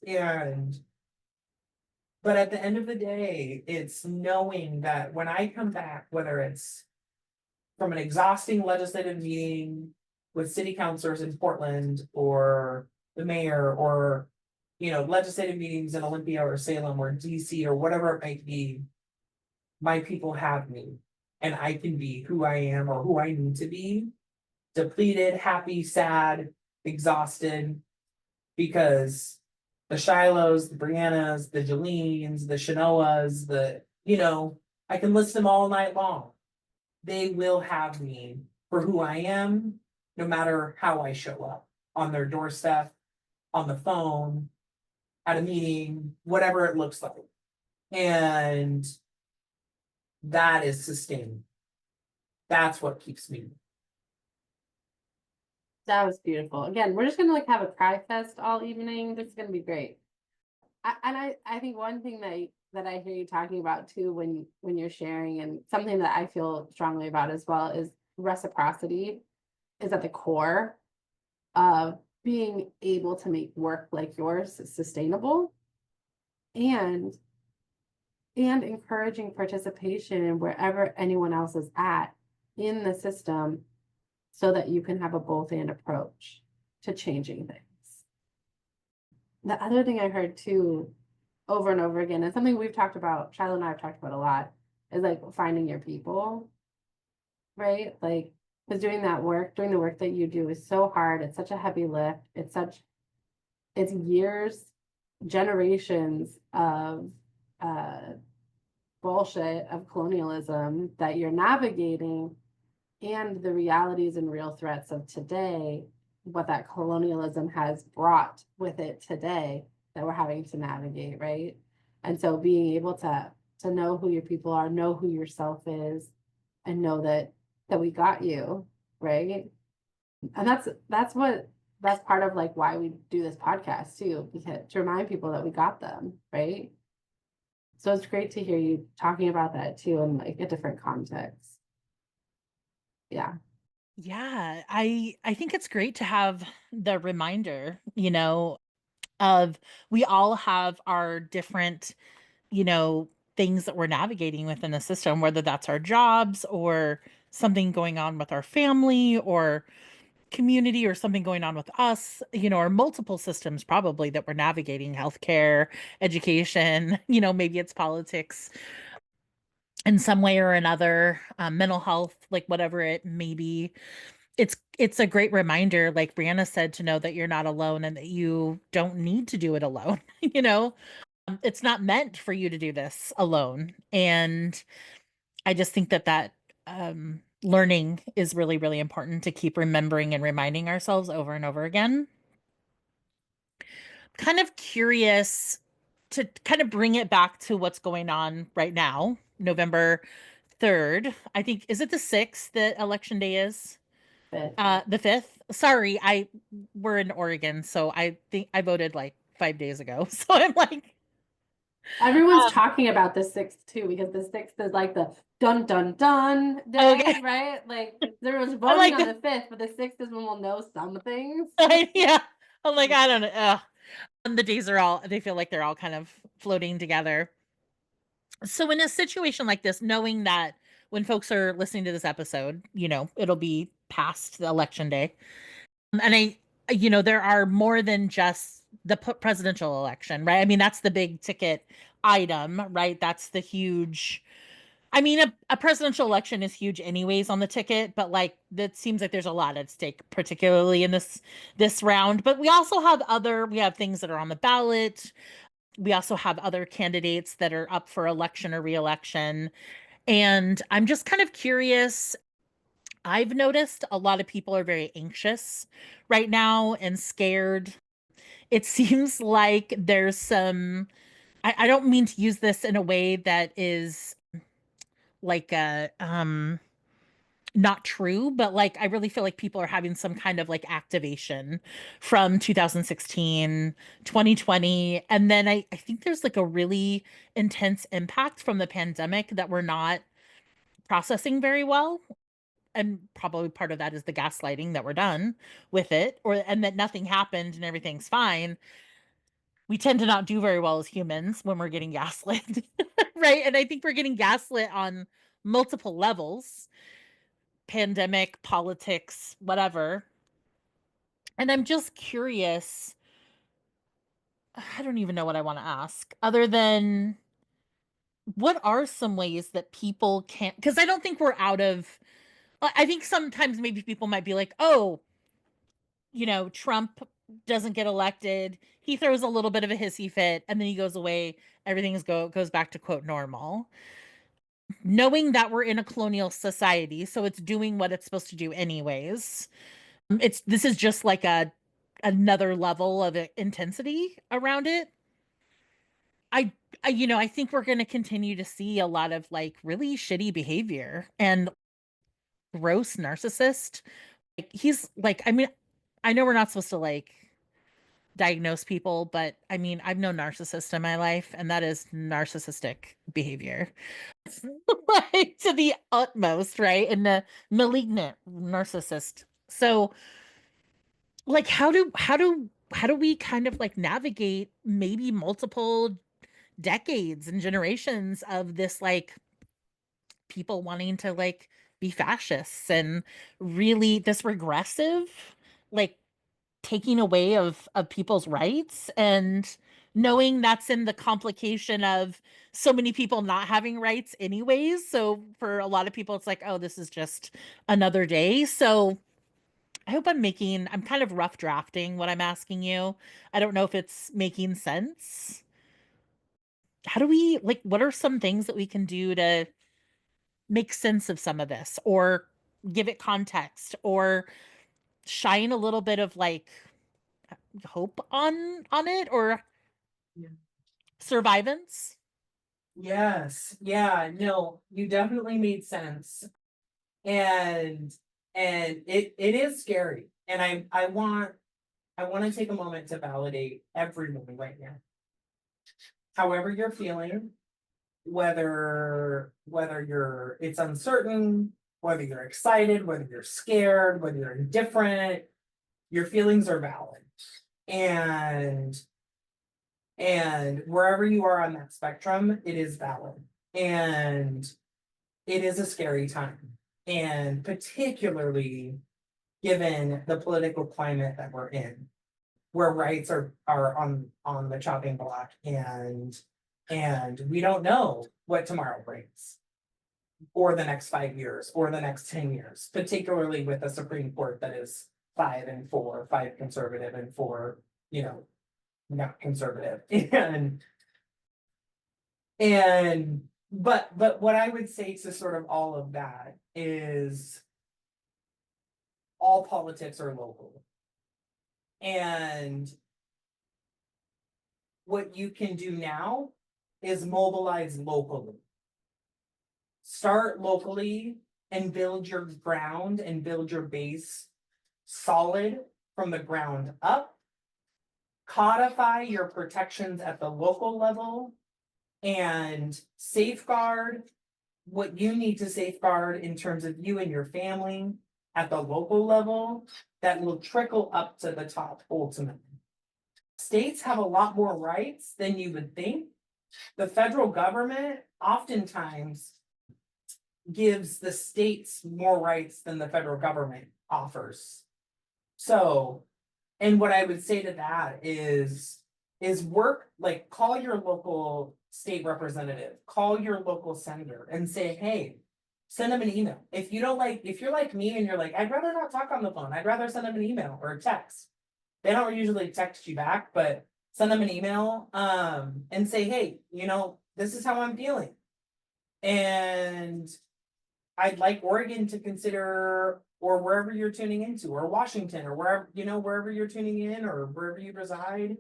Speaker 3: But at the end of the day, it's knowing that when I come back, whether it's from an exhausting legislative meeting with city councilors in Portland or the mayor, or legislative meetings in Olympia or Salem or DC or whatever it might be, my people have me, and I can be who I am or who I need to be, depleted, happy, sad, exhausted, because the Shilos, the Briannas, the Jolenes, the Shinoas, I can list them all night long. They will have me for who I am, no matter how I show up on their doorstep, on the phone, at a meeting, whatever it looks like. And that is sustaining. That's what keeps me.
Speaker 2: That was beautiful. Again, we're just gonna like have a cry fest all evening. This is gonna be great. I think one thing that I hear you talking about too when you're sharing, and something that I feel strongly about as well, is reciprocity is at the core of being able to make work like yours sustainable, and encouraging participation in wherever anyone else is at in the system, so that you can have a both and approach to changing things. The other thing I heard too, over and over again, and something we've talked about, Shilo and I have talked about a lot, is like finding your people, right? Like, because doing the work that you do is so hard. It's such a heavy lift. It's years, generations of bullshit of colonialism that you're navigating, and the realities and real threats of today, what that colonialism has brought with it today that we're having to navigate, right? And so being able to know who your people are, know who yourself is, and know that we got you, right? And that's part of like why we do this podcast too, because to remind people that we got them, right? So it's great to hear you talking about that too in like a different context. Yeah.
Speaker 1: Yeah, I think it's great to have the reminder, of we all have our different, you know, things that we're navigating within the system, whether that's our jobs or something going on with our family or community or something going on with us, or multiple systems probably that we're navigating, healthcare, education, maybe it's politics in some way or another, mental health, like whatever it may be. It's a great reminder, like Brianna said, to know that you're not alone and that you don't need to do it alone. It's not meant for you to do this alone. And I just think that learning is really, really important to keep remembering and reminding ourselves over and over again. Kind of curious to kind of bring it back to what's going on right now, November 3rd. I think, is it the 6th that election day is?
Speaker 2: But
Speaker 1: The 5th. Sorry, we're in Oregon, so I think I voted like 5 days ago. So I'm like,
Speaker 2: everyone's
Speaker 1: um,
Speaker 2: talking about the 6th too, because the 6th is like the dun dun dun
Speaker 1: okay.
Speaker 2: day, right? Like everyone's
Speaker 1: I'm
Speaker 2: voting
Speaker 1: like,
Speaker 2: on the 5th, but the 6th is when we'll know some things.
Speaker 1: yeah. I'm like, I don't know. And the days they feel like they're all kind of floating together. So in a situation like this, knowing that when folks are listening to this episode, it'll be past the election day. And there are more than just the presidential election, right? I mean, that's the big ticket item, right? That's the huge. I mean, a presidential election is huge anyways on the ticket, but like that seems like there's a lot at stake, particularly in this round. But we have things that are on the ballot. We also have other candidates that are up for election or reelection. And I'm just kind of curious, I've noticed a lot of people are very anxious right now and scared. It seems like there's some, I don't mean to use this in a way that is like not true, but like I really feel like people are having some kind of like activation from 2016, 2020. And then I think there's like a really intense impact from the pandemic that we're not processing very well. And probably part of that is the gaslighting that we're done with it, or and that nothing happened and everything's fine. We tend to not do very well as humans when we're getting gaslit, right? And I think we're getting gaslit on multiple levels, pandemic, politics, whatever. And I'm just curious. I don't even know what I want to ask, other than what are some ways that people can't, because I don't think we're out of, I think sometimes maybe people might be like, oh, Trump doesn't get elected. He throws a little bit of a hissy fit and then he goes away. Goes back to quote normal. Knowing that we're in a colonial society, so it's doing what it's supposed to do anyways. It's this is just like a another level of intensity around it. I, I think we're going to continue to see a lot of like really shitty behavior and gross narcissist. Like he's like, I mean, I know we're not supposed to like diagnose people, but I mean, I've known narcissists in my life, and that is narcissistic behavior. Like to the utmost, right? And the malignant narcissist. So, like, how do we kind of like navigate maybe multiple decades and generations of this like people wanting to like be fascists and really this regressive like taking away of people's rights and knowing that's in the complication of so many people not having rights anyways. So for a lot of people it's like, oh, this is just another day. So I hope I'm kind of rough drafting what I'm asking you. I don't know if it's making sense. How do we like what are some things that we can do to make sense of some of this or give it context or shine a little bit of like hope on it or
Speaker 3: Yeah.
Speaker 1: survivance?
Speaker 3: Yes, yeah, no, you definitely made sense. And it is scary. And I want to take a moment to validate everyone right now. However you're feeling, whether you're it's uncertain, whether you're excited, whether you're scared, whether you're indifferent, your feelings are valid. And wherever you are on that spectrum, it is valid. And it is a scary time. And particularly given the political climate that we're in, where rights are on the chopping block, and we don't know what tomorrow brings, or the next 5 years, or the next 10 years, particularly with a Supreme Court that is 5 and 4, 5 conservative and 4, not conservative. And but what I would say to sort of all of that is all politics are local. And what you can do now is mobilize locally. Start locally and build your ground and build your base solid from the ground up. Codify your protections at the local level and safeguard what you need to safeguard in terms of you and your family at the local level that will trickle up to the top ultimately. States have a lot more rights than you would think. The federal government oftentimes gives the states more rights than the federal government offers. So, and what I would say to that is work, like call your local state representative, call your local senator and say, hey, send them an email. If you're like me and you're like, I'd rather not talk on the phone, I'd rather send them an email or a text. They don't usually text you back, but send them an email and say, hey, this is how I'm feeling. And I'd like Oregon to consider, or wherever you're tuning into, or Washington, or wherever, wherever you're tuning in, or wherever you reside.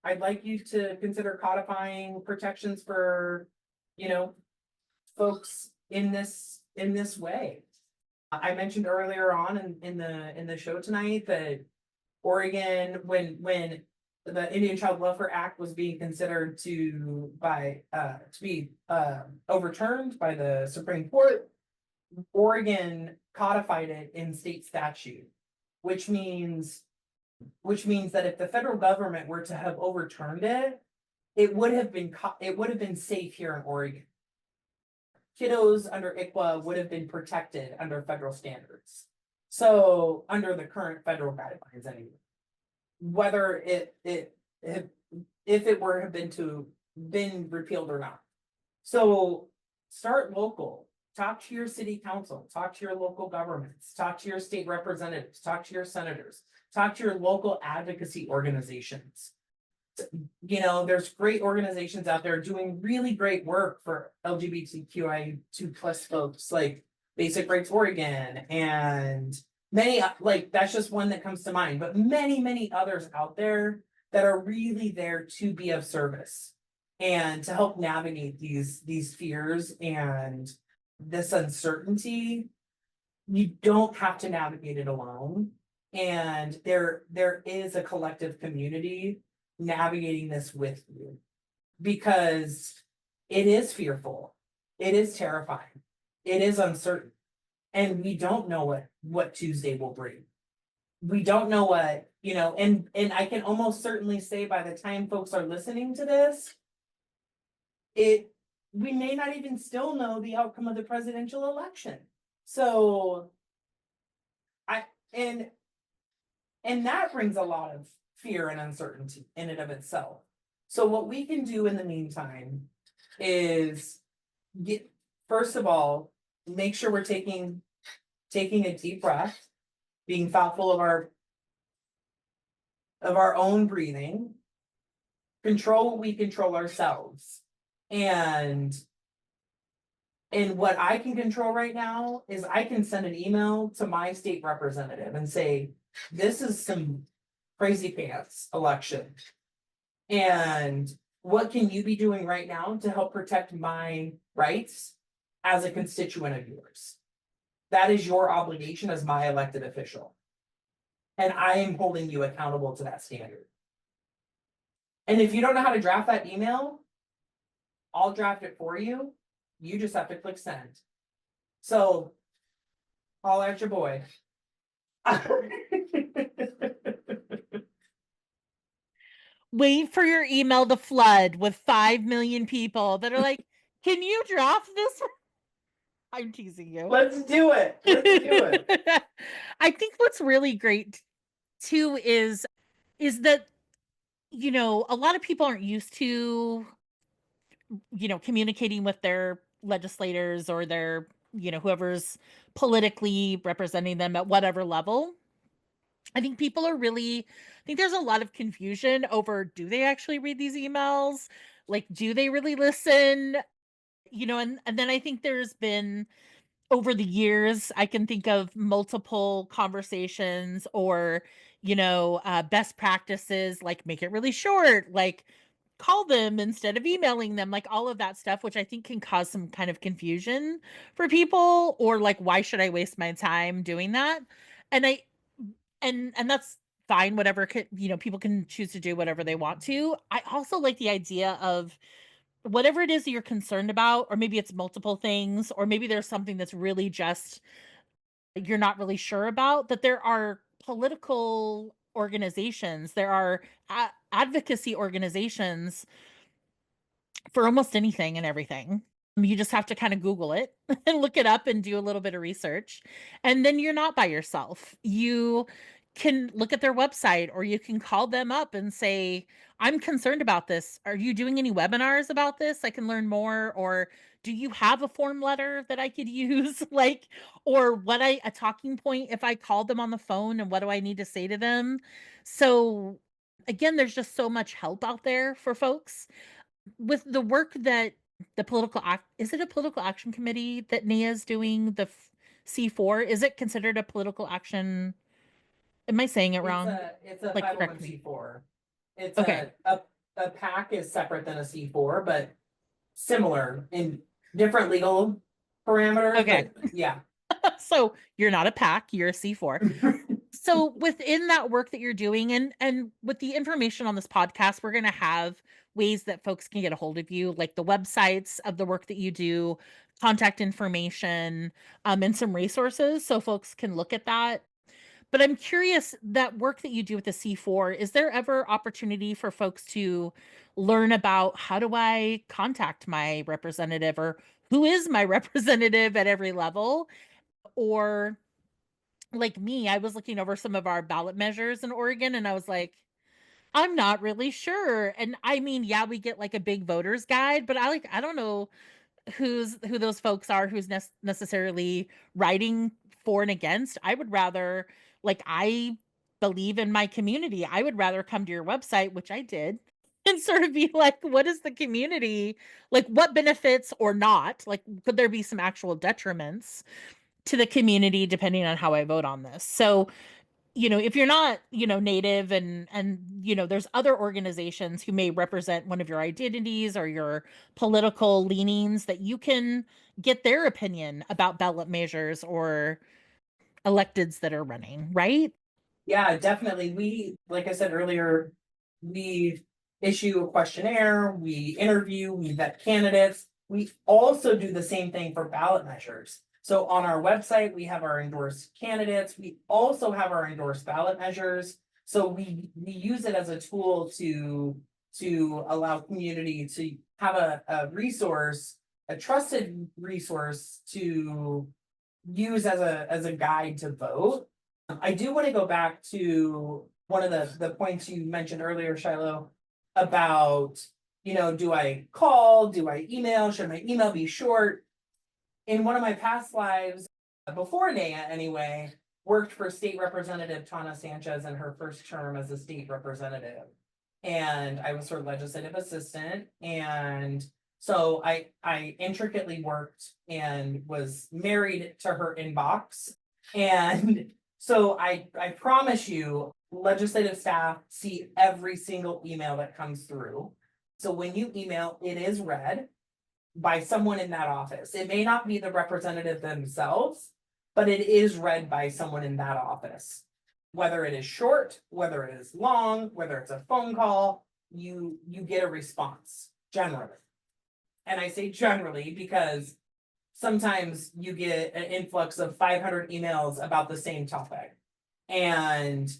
Speaker 3: I'd like you to consider codifying protections for, folks in this way. I mentioned earlier on in the show tonight that Oregon, when the Indian Child Welfare Act was being considered to be overturned by the Supreme Court, Oregon codified it in state statute, which means that if the federal government were to have overturned it, it would have been safe here in Oregon. Kiddos under ICWA would have been protected under federal standards. So under the current federal guidelines anyway. Whether if it were have been repealed or not. So start local, talk to your city council, talk to your local governments, talk to your state representatives, talk to your senators, talk to your local advocacy organizations. There's great organizations out there doing really great work for LGBTQI2+ folks, like Basic Rights Oregon, and many, like, that's just one that comes to mind, but many others out there that are really there to be of service and to help navigate these fears and this uncertainty. You don't have to navigate it alone, and there is a collective community navigating this with you, because it is fearful, it is terrifying, it is uncertain, and we don't know what Tuesday will bring. We don't know what, and I can almost certainly say by the time folks are listening to this, we may not even still know the outcome of the presidential election. So and that brings a lot of fear and uncertainty in and of itself. So what we can do in the meantime is first of all, make sure we're taking a deep breath, being thoughtful of our own breathing, control what we control ourselves. And what I can control right now is I can send an email to my state representative and say, this is some crazy pants election. And what can you be doing right now to help protect my rights as a constituent of yours? That is your obligation as my elected official. And I am holding you accountable to that standard. And if you don't know how to draft that email, I'll draft it for you. You just have to click send. So, holler at your boy.
Speaker 1: Wait for your email to flood with 5 million people that are like, can you draft this? I'm teasing you.
Speaker 3: Let's do it.
Speaker 1: I think what's really great too is that, a lot of people aren't used to, communicating with their legislators or their, whoever's politically representing them at whatever level. I think there's a lot of confusion over, do they actually read these emails? Like, do they really listen? And then I think there's been, over the years, I can think of multiple conversations or, best practices, like make it really short, like call them instead of emailing them, like all of that stuff, which I think can cause some kind of confusion for people, or like, why should I waste my time doing that? And and that's fine, whatever, people can choose to do whatever they want to. I also like the idea of whatever it is that you're concerned about, or maybe it's multiple things, or maybe there's something that's really just you're not really sure about, that there are political organizations, there are advocacy organizations for almost anything and everything. You just have to kind of Google it and look it up and do a little bit of research. And then you're not by yourself. You can look at their website, or you can call them up and say, I'm concerned about this. Are you doing any webinars about this? I can learn more. Or do you have a form letter that I could use? Like, or a talking point if I call them on the phone, and what do I need to say to them? So again, there's just so much help out there for folks with the work that the political act, is it a political action committee that NAYA is doing C4? Is it considered a political action? Am I saying it wrong?
Speaker 3: It's a
Speaker 1: Like, correct me.
Speaker 3: 501c4. It's
Speaker 1: Okay.
Speaker 3: a PAC is separate than a C4, but similar in different legal parameters,
Speaker 1: Okay.
Speaker 3: but yeah.
Speaker 1: So you're not a PAC, you're a C4. So within that work that you're doing, and with the information on this podcast, we're going to have ways that folks can get a hold of you, like the websites of the work that you do, contact information, and some resources so folks can look at that. But I'm curious, that work that you do with the C4, is there ever opportunity for folks to learn about how do I contact my representative, or who is my representative at every level? Or like me, I was looking over some of our ballot measures in Oregon and I was like, I'm not really sure. And I mean, yeah, we get like a big voters guide, but I don't know who those folks are who's necessarily writing for and against. I would rather, like, I believe in my community. I would rather come to your website, which I did, and sort of be like, what is the community, like, what benefits or not, like, could there be some actual detriments to the community depending on how I vote on this? So, if you're not, native, and there's other organizations who may represent one of your identities or your political leanings, that you can get their opinion about ballot measures or electeds that are running, right?
Speaker 3: Yeah, definitely. Like I said earlier, we issue a questionnaire, we interview, we vet candidates. We also do the same thing for ballot measures. So on our website, we have our endorsed candidates. We also have our endorsed ballot measures. So we use it as a tool to allow community to have a resource, a trusted resource to use as a guide to vote. I do want to go back to one of the points you mentioned earlier, Shilo, about, do I call? Do I email? Should my email be short? In one of my past lives, before NAYA anyway, worked for State Representative Tana Sanchez in her first term as a state representative. And I was her legislative assistant. And so I intricately worked and was married to her inbox. And so I promise you, legislative staff see every single email that comes through. So when you email, it is read by someone in that office. It may not be the representative themselves, but it is read by someone in that office. Whether it is short, whether it is long, whether it's a phone call, you get a response generally. And I say generally because sometimes you get an influx of 500 emails about the same topic. And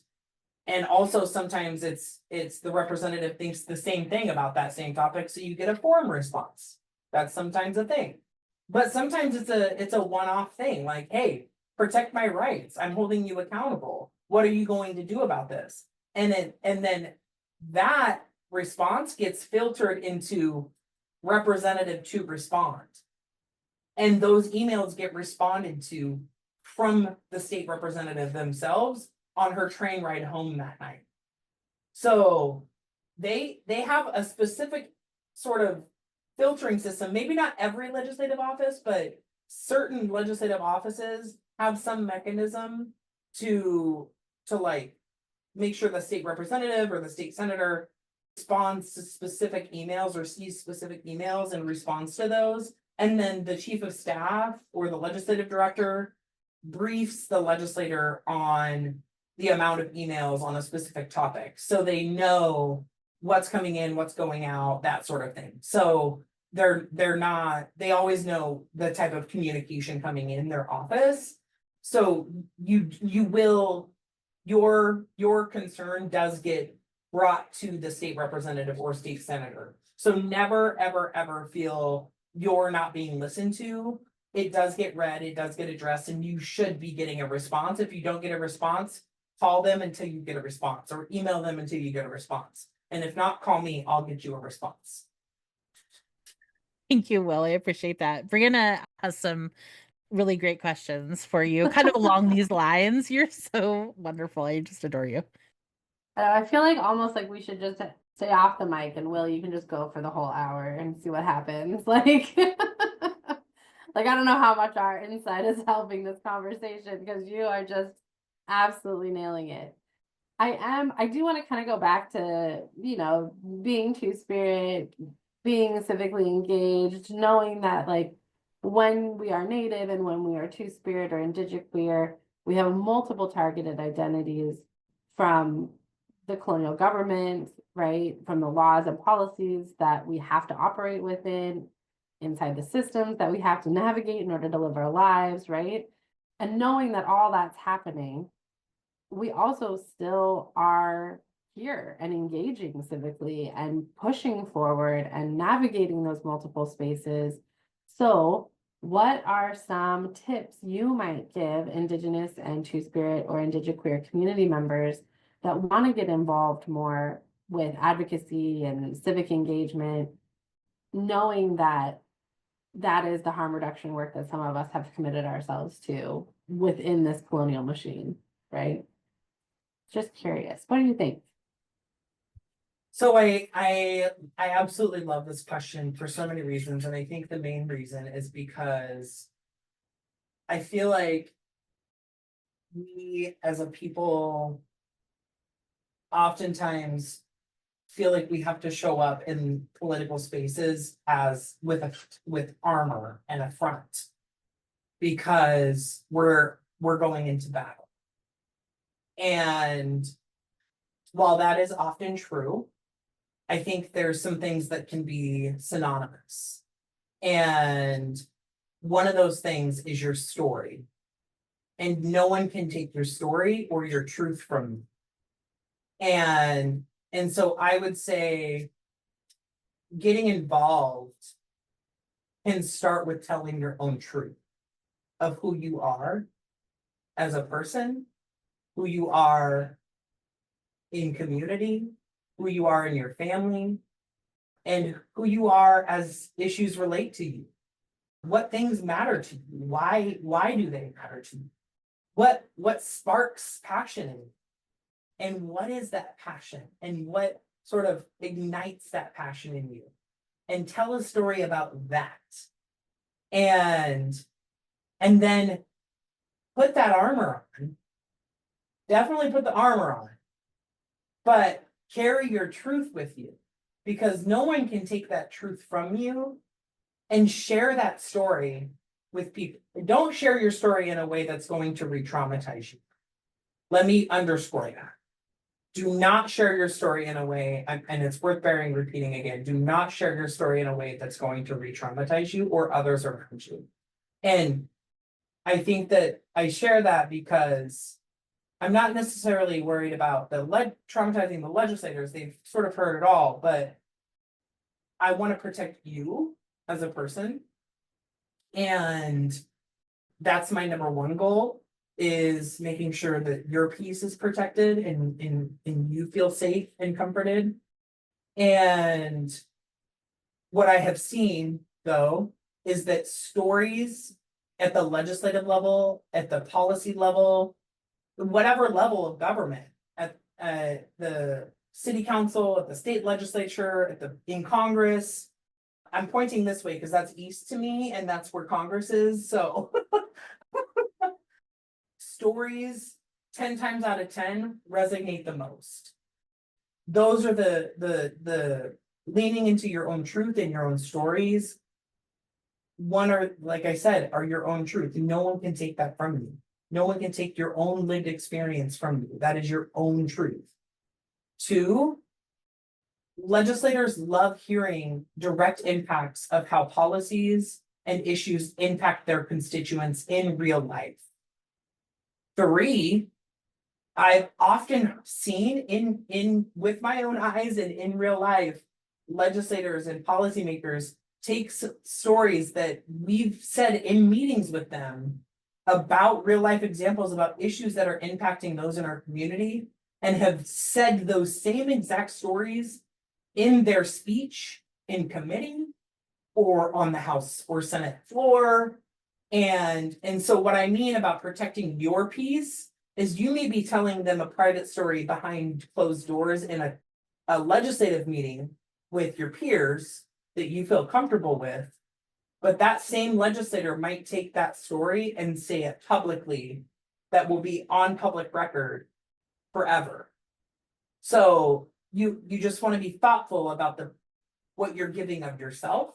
Speaker 3: also sometimes it's the representative thinks the same thing about that same topic, so you get a form response. That's sometimes a thing. But sometimes it's a one-off thing, like, hey, protect my rights. I'm holding you accountable. What are you going to do about this? And then that response gets filtered into representative to respond. And those emails get responded to from the state representative themselves on her train ride home that night. So they have a specific sort of filtering system. Maybe not every legislative office, but certain legislative offices have some mechanism to like make sure the state representative or the state senator responds to specific emails or sees specific emails and responds to those. And then the chief of staff or the legislative director briefs the legislator on the amount of emails on a specific topic. So they know what's coming in, what's going out, that sort of thing. So they always know the type of communication coming in their office. So your concern does get brought to the state representative or state senator. So never, ever, ever feel you're not being listened to. It does get read, it does get addressed, and you should be getting a response. If you don't get a response, call them until you get a response, or email them until you get a response. And if not, call me, I'll get you a response.
Speaker 1: Thank you, Will. I appreciate that. Brianna has some really great questions for you, kind of along these lines. You're so wonderful. I just adore you.
Speaker 2: I feel like almost like we should just stay off the mic, and Will, you can just go for the whole hour and see what happens. Like, like I don't know how much our insight is helping this conversation because you are just absolutely nailing it. I do want to kind of go back to, being Two Spirit, being civically engaged, knowing that like when we are Native and when we are Two Spirit or Indigiqueer, we have multiple targeted identities from the colonial government, right? From the laws and policies that we have to operate within, inside the systems that we have to navigate in order to live our lives, right? And knowing that all that's happening, we also still are here and engaging civically and pushing forward and navigating those multiple spaces. So, what are some tips you might give Indigenous and Two Spirit or Indigiqueer community members that want to get involved more with advocacy and civic engagement, knowing that that is the harm reduction work that some of us have committed ourselves to within this colonial machine, right? Just curious. What do you think?
Speaker 3: So I absolutely love this question for so many reasons, and I think the main reason is because I feel like we as a people oftentimes feel like we have to show up in political spaces as with armor and a front because we're going into battle. And while that is often true, I think there's some things that can be synonymous. And one of those things is your story. And no one can take your story or your truth from you. And so I would say getting involved can start with telling your own truth of who you are as a person, who you are in community, who you are in your family, and who you are as issues relate to you. What things matter to you? Why do they matter to you? What sparks passion in you? And what is that passion? And what sort of ignites that passion in you? And tell a story about that. And then put that armor on. Definitely put the armor on. But carry your truth with you, because no one can take that truth from you, and share that story with people. Don't share your story in a way that's going to re-traumatize you. Let me underscore that. Do not share your story in a way, and it's worth repeating again, do not share your story in a way that's going to re-traumatize you or others around you. And I think that I share that because I'm not necessarily worried about traumatizing the legislators. They've sort of heard it all, but I want to protect you as a person. And that's my number one goal, is making sure that your peace is protected and you feel safe and comforted. And what I have seen, though, is that stories at the legislative level, at the policy level, whatever level of government, at the city council, at the state legislature, in Congress. I'm pointing this way because that's east to me and that's where Congress is. So stories 10 times out of 10 resonate the most. Those are the leaning into your own truth and your own stories. One are, like I said, are your own truth. No one can take that from you. No one can take your own lived experience from you. That is your own truth. 2, legislators love hearing direct impacts of how policies and issues impact their constituents in real life. 3, I've often seen in with my own eyes and in real life, legislators and policymakers take stories that we've said in meetings with them about real life examples, about issues that are impacting those in our community, and have said those same exact stories in their speech in committee or on the House or Senate floor. And so what I mean about protecting your peace is you may be telling them a private story behind closed doors in a a legislative meeting with your peers that you feel comfortable with, but that same legislator might take that story and say it publicly that will be on public record forever. So you just want to be thoughtful about what you're giving of yourself,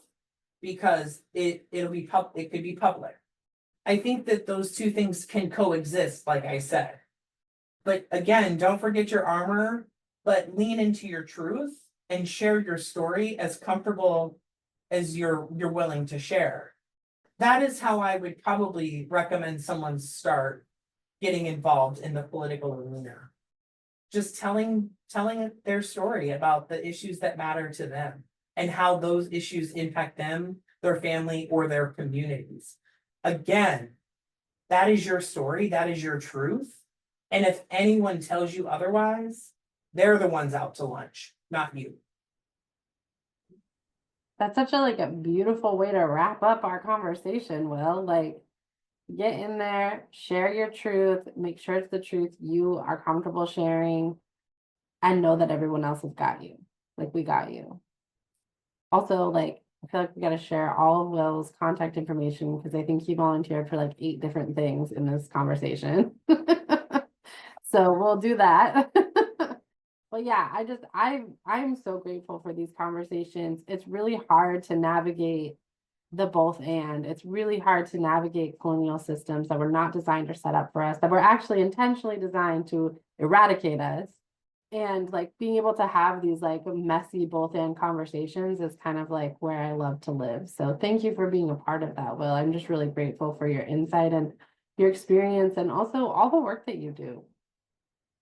Speaker 3: because it could be public. I think that those two things can coexist, like I said. But again, don't forget your armor, but lean into your truth and share your story as comfortable as you're willing to share. That is how I would probably recommend someone start getting involved in the political arena. Just telling their story about the issues that matter to them and how those issues impact them, their family, or their communities. Again, that is your story, that is your truth. And if anyone tells you otherwise, they're the ones out to lunch, not you.
Speaker 2: That's such a beautiful way to wrap up our conversation, Will. Get in there, share your truth, make sure it's the truth you are comfortable sharing, and know that everyone else has got you. We got you. Also, I feel like we got to share all of Will's contact information because I think he volunteered for 8 different things in this conversation. So we'll do that. But yeah, I'm so grateful for these conversations. It's really hard to navigate the both and. It's really hard to navigate colonial systems that were not designed or set up for us, that were actually intentionally designed to eradicate us. And being able to have these messy both and conversations is kind of where I love to live. So thank you for being a part of that, Will. I'm just really grateful for your insight and your experience and also all the work that you do.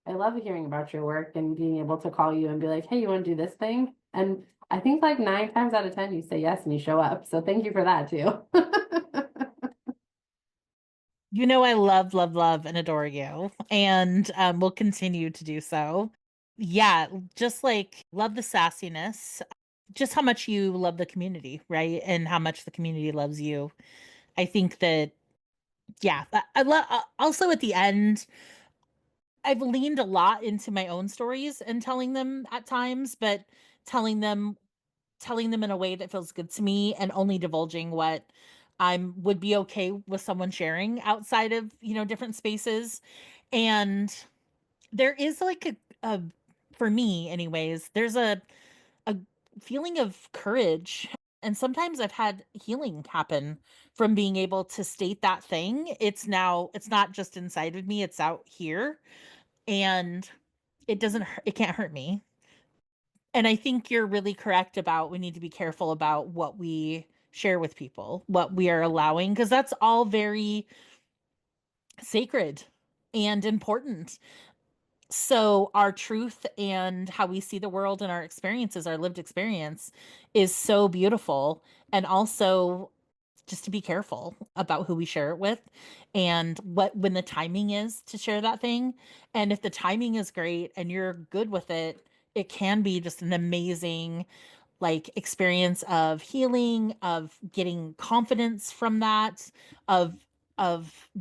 Speaker 2: I love hearing about your work and being able to call you and be like, hey, you want to do this thing? And I think 9 times out of 10, you say yes and you show up. So thank you for that too.
Speaker 1: I love, love, love, and adore you, and will continue to do so. Yeah, just love the sassiness, just how much you love the community, right? And how much the community loves you. I think that, yeah, I love, also at the end, I've leaned a lot into my own stories and telling them at times, but telling them telling them in a way that feels good to me and only divulging what I'm would be okay with someone sharing outside of, different spaces. And there is a for me anyways, there's a feeling of courage. And sometimes I've had healing happen from being able to state that thing. It's not just inside of me, it's out here. And it can't hurt me. And I think you're really correct about we need to be careful about what we share with people, what we are allowing, because that's all very sacred and important. So our truth and how we see the world and our experiences, our lived experience is so beautiful. And also just to be careful about who we share it with and when the timing is to share that thing. And if the timing is great and you're good with it, it can be just an amazing experience of healing, of getting confidence from that, of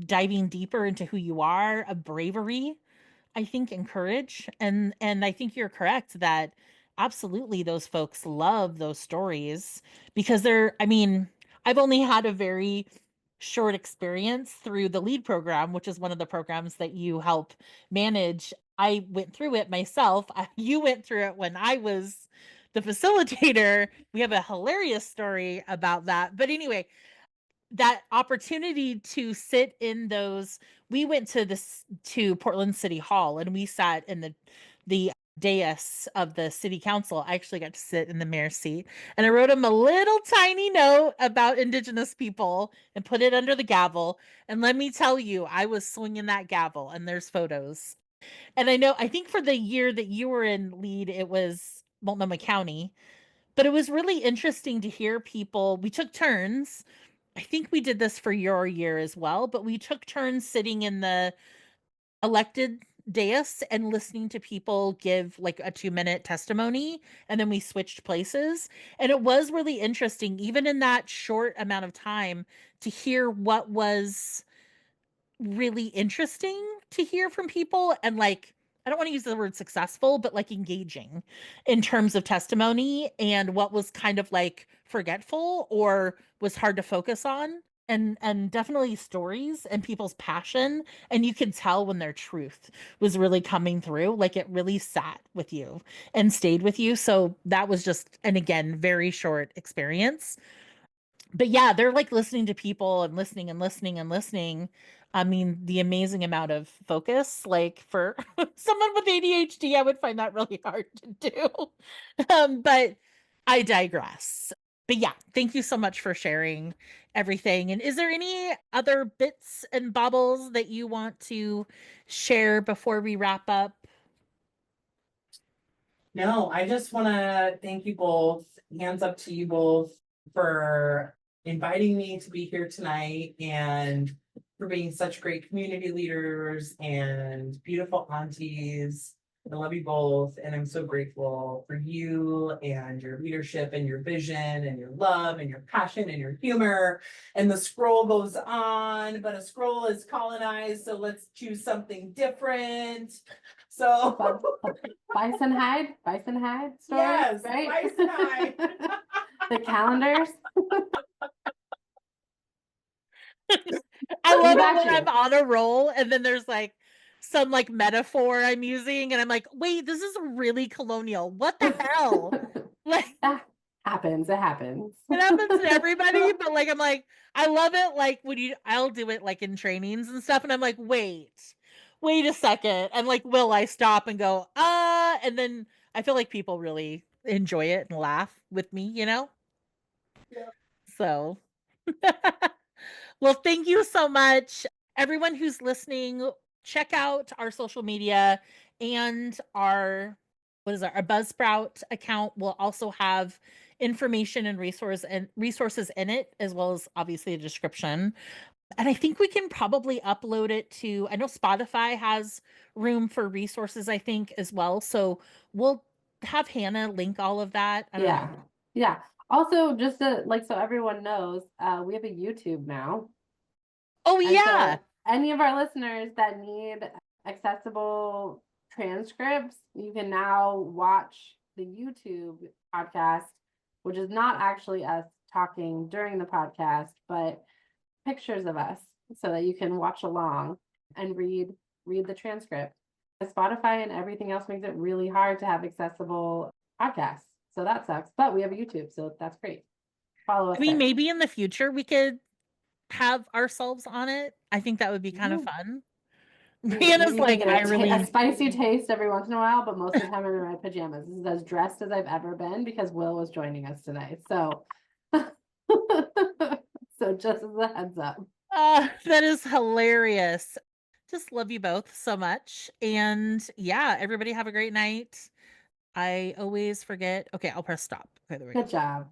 Speaker 1: diving deeper into who you are, of bravery, I think, and courage. And I think you're correct that absolutely those folks love those stories because I mean, I've only had a very short experience through the lead program, which is one of the programs that you help manage. I went through it myself. You went through it when I was the facilitator. We have a hilarious story about that. But anyway, that opportunity to sit in those, we went to Portland City Hall and we sat in the dais of the city council. I actually got to sit in the mayor's seat and I wrote him a little tiny note about Indigenous people and put it under the gavel. And let me tell you, I was swinging that gavel and there's photos. And I think for the year that you were in lead, it was Multnomah County, but it was really interesting to hear people. We took turns. I think we did this for your year as well, but we took turns sitting in the elected dais and listening to people give a 2-minute testimony, and then we switched places. And it was really interesting, even in that short amount of time, to hear what was really interesting to hear from people and I don't want to use the word successful, but like engaging in terms of testimony, and what was kind of like forgetful or was hard to focus on, and definitely stories and people's passion, and you can tell when their truth was really coming through, like it really sat with you and stayed with you. So that was just, and again, very short experience. But yeah, they're like listening to people and listening and listening and listening. I mean, the amazing amount of focus, like for someone with ADHD, I would find that really hard to do. But I digress. But yeah, thank you so much for sharing everything. And is there any other bits and bobbles that you want to share before we wrap up?
Speaker 3: No, I just want to thank you both, hands up to you both for inviting me to be here tonight and for being such great community leaders and beautiful aunties. I love you both, and I'm so grateful for you and your leadership and your vision and your love and your passion and your humor. And the scroll goes on, but a scroll is colonized, so let's choose something different. So
Speaker 2: Bison hide story,
Speaker 3: yes,
Speaker 2: right?
Speaker 3: bison hide.
Speaker 2: The calendars.
Speaker 1: I
Speaker 2: We
Speaker 1: love it
Speaker 2: got
Speaker 1: when I'm
Speaker 2: you.
Speaker 1: on a roll and then there's like some like metaphor I'm using and I'm like, wait, this is really colonial. What the hell? Like
Speaker 2: That happens. It happens.
Speaker 1: it happens to everybody, but like I'm like, I love it like when I'll do it like in trainings and stuff, and I'm like, wait a second. And like, will I stop and go, and then I feel like people really enjoy it and laugh with me, you know?
Speaker 3: Yeah.
Speaker 1: So well, thank you so much. Everyone who's listening, check out our social media and our Buzzsprout account will also have information and resources in it, as well as obviously a description. And I think we can probably upload it to, I know Spotify has room for resources, I think, as well. So we'll have Hannah link all of that. I don't
Speaker 2: Yeah.
Speaker 1: know.
Speaker 2: Yeah. Also, just to like so everyone knows, we have a YouTube now.
Speaker 1: Oh
Speaker 2: And
Speaker 1: yeah.
Speaker 2: so any of our listeners that need accessible transcripts, you can now watch the YouTube podcast, which is not actually us talking during the podcast, but pictures of us so that you can watch along and read the transcript. Spotify and everything else makes it really hard to have accessible podcasts. So that sucks. But we have a YouTube, so that's great. Follow us
Speaker 1: I mean,
Speaker 2: there.
Speaker 1: maybe in the future we could have ourselves on it. I think that would be kind of
Speaker 2: Ooh.
Speaker 1: fun.
Speaker 2: Maybe
Speaker 1: Brianna's
Speaker 2: like
Speaker 1: like, I
Speaker 2: a
Speaker 1: really
Speaker 2: spicy taste every once in a while, but most of the time I'm in my pajamas. This is as dressed as I've ever been because Will was joining us tonight. So, so just as a heads up.
Speaker 1: that is hilarious. Just love you both so much. And yeah, everybody have a great night. I always forget. Okay, I'll press stop. Okay, there we go.
Speaker 2: Good job.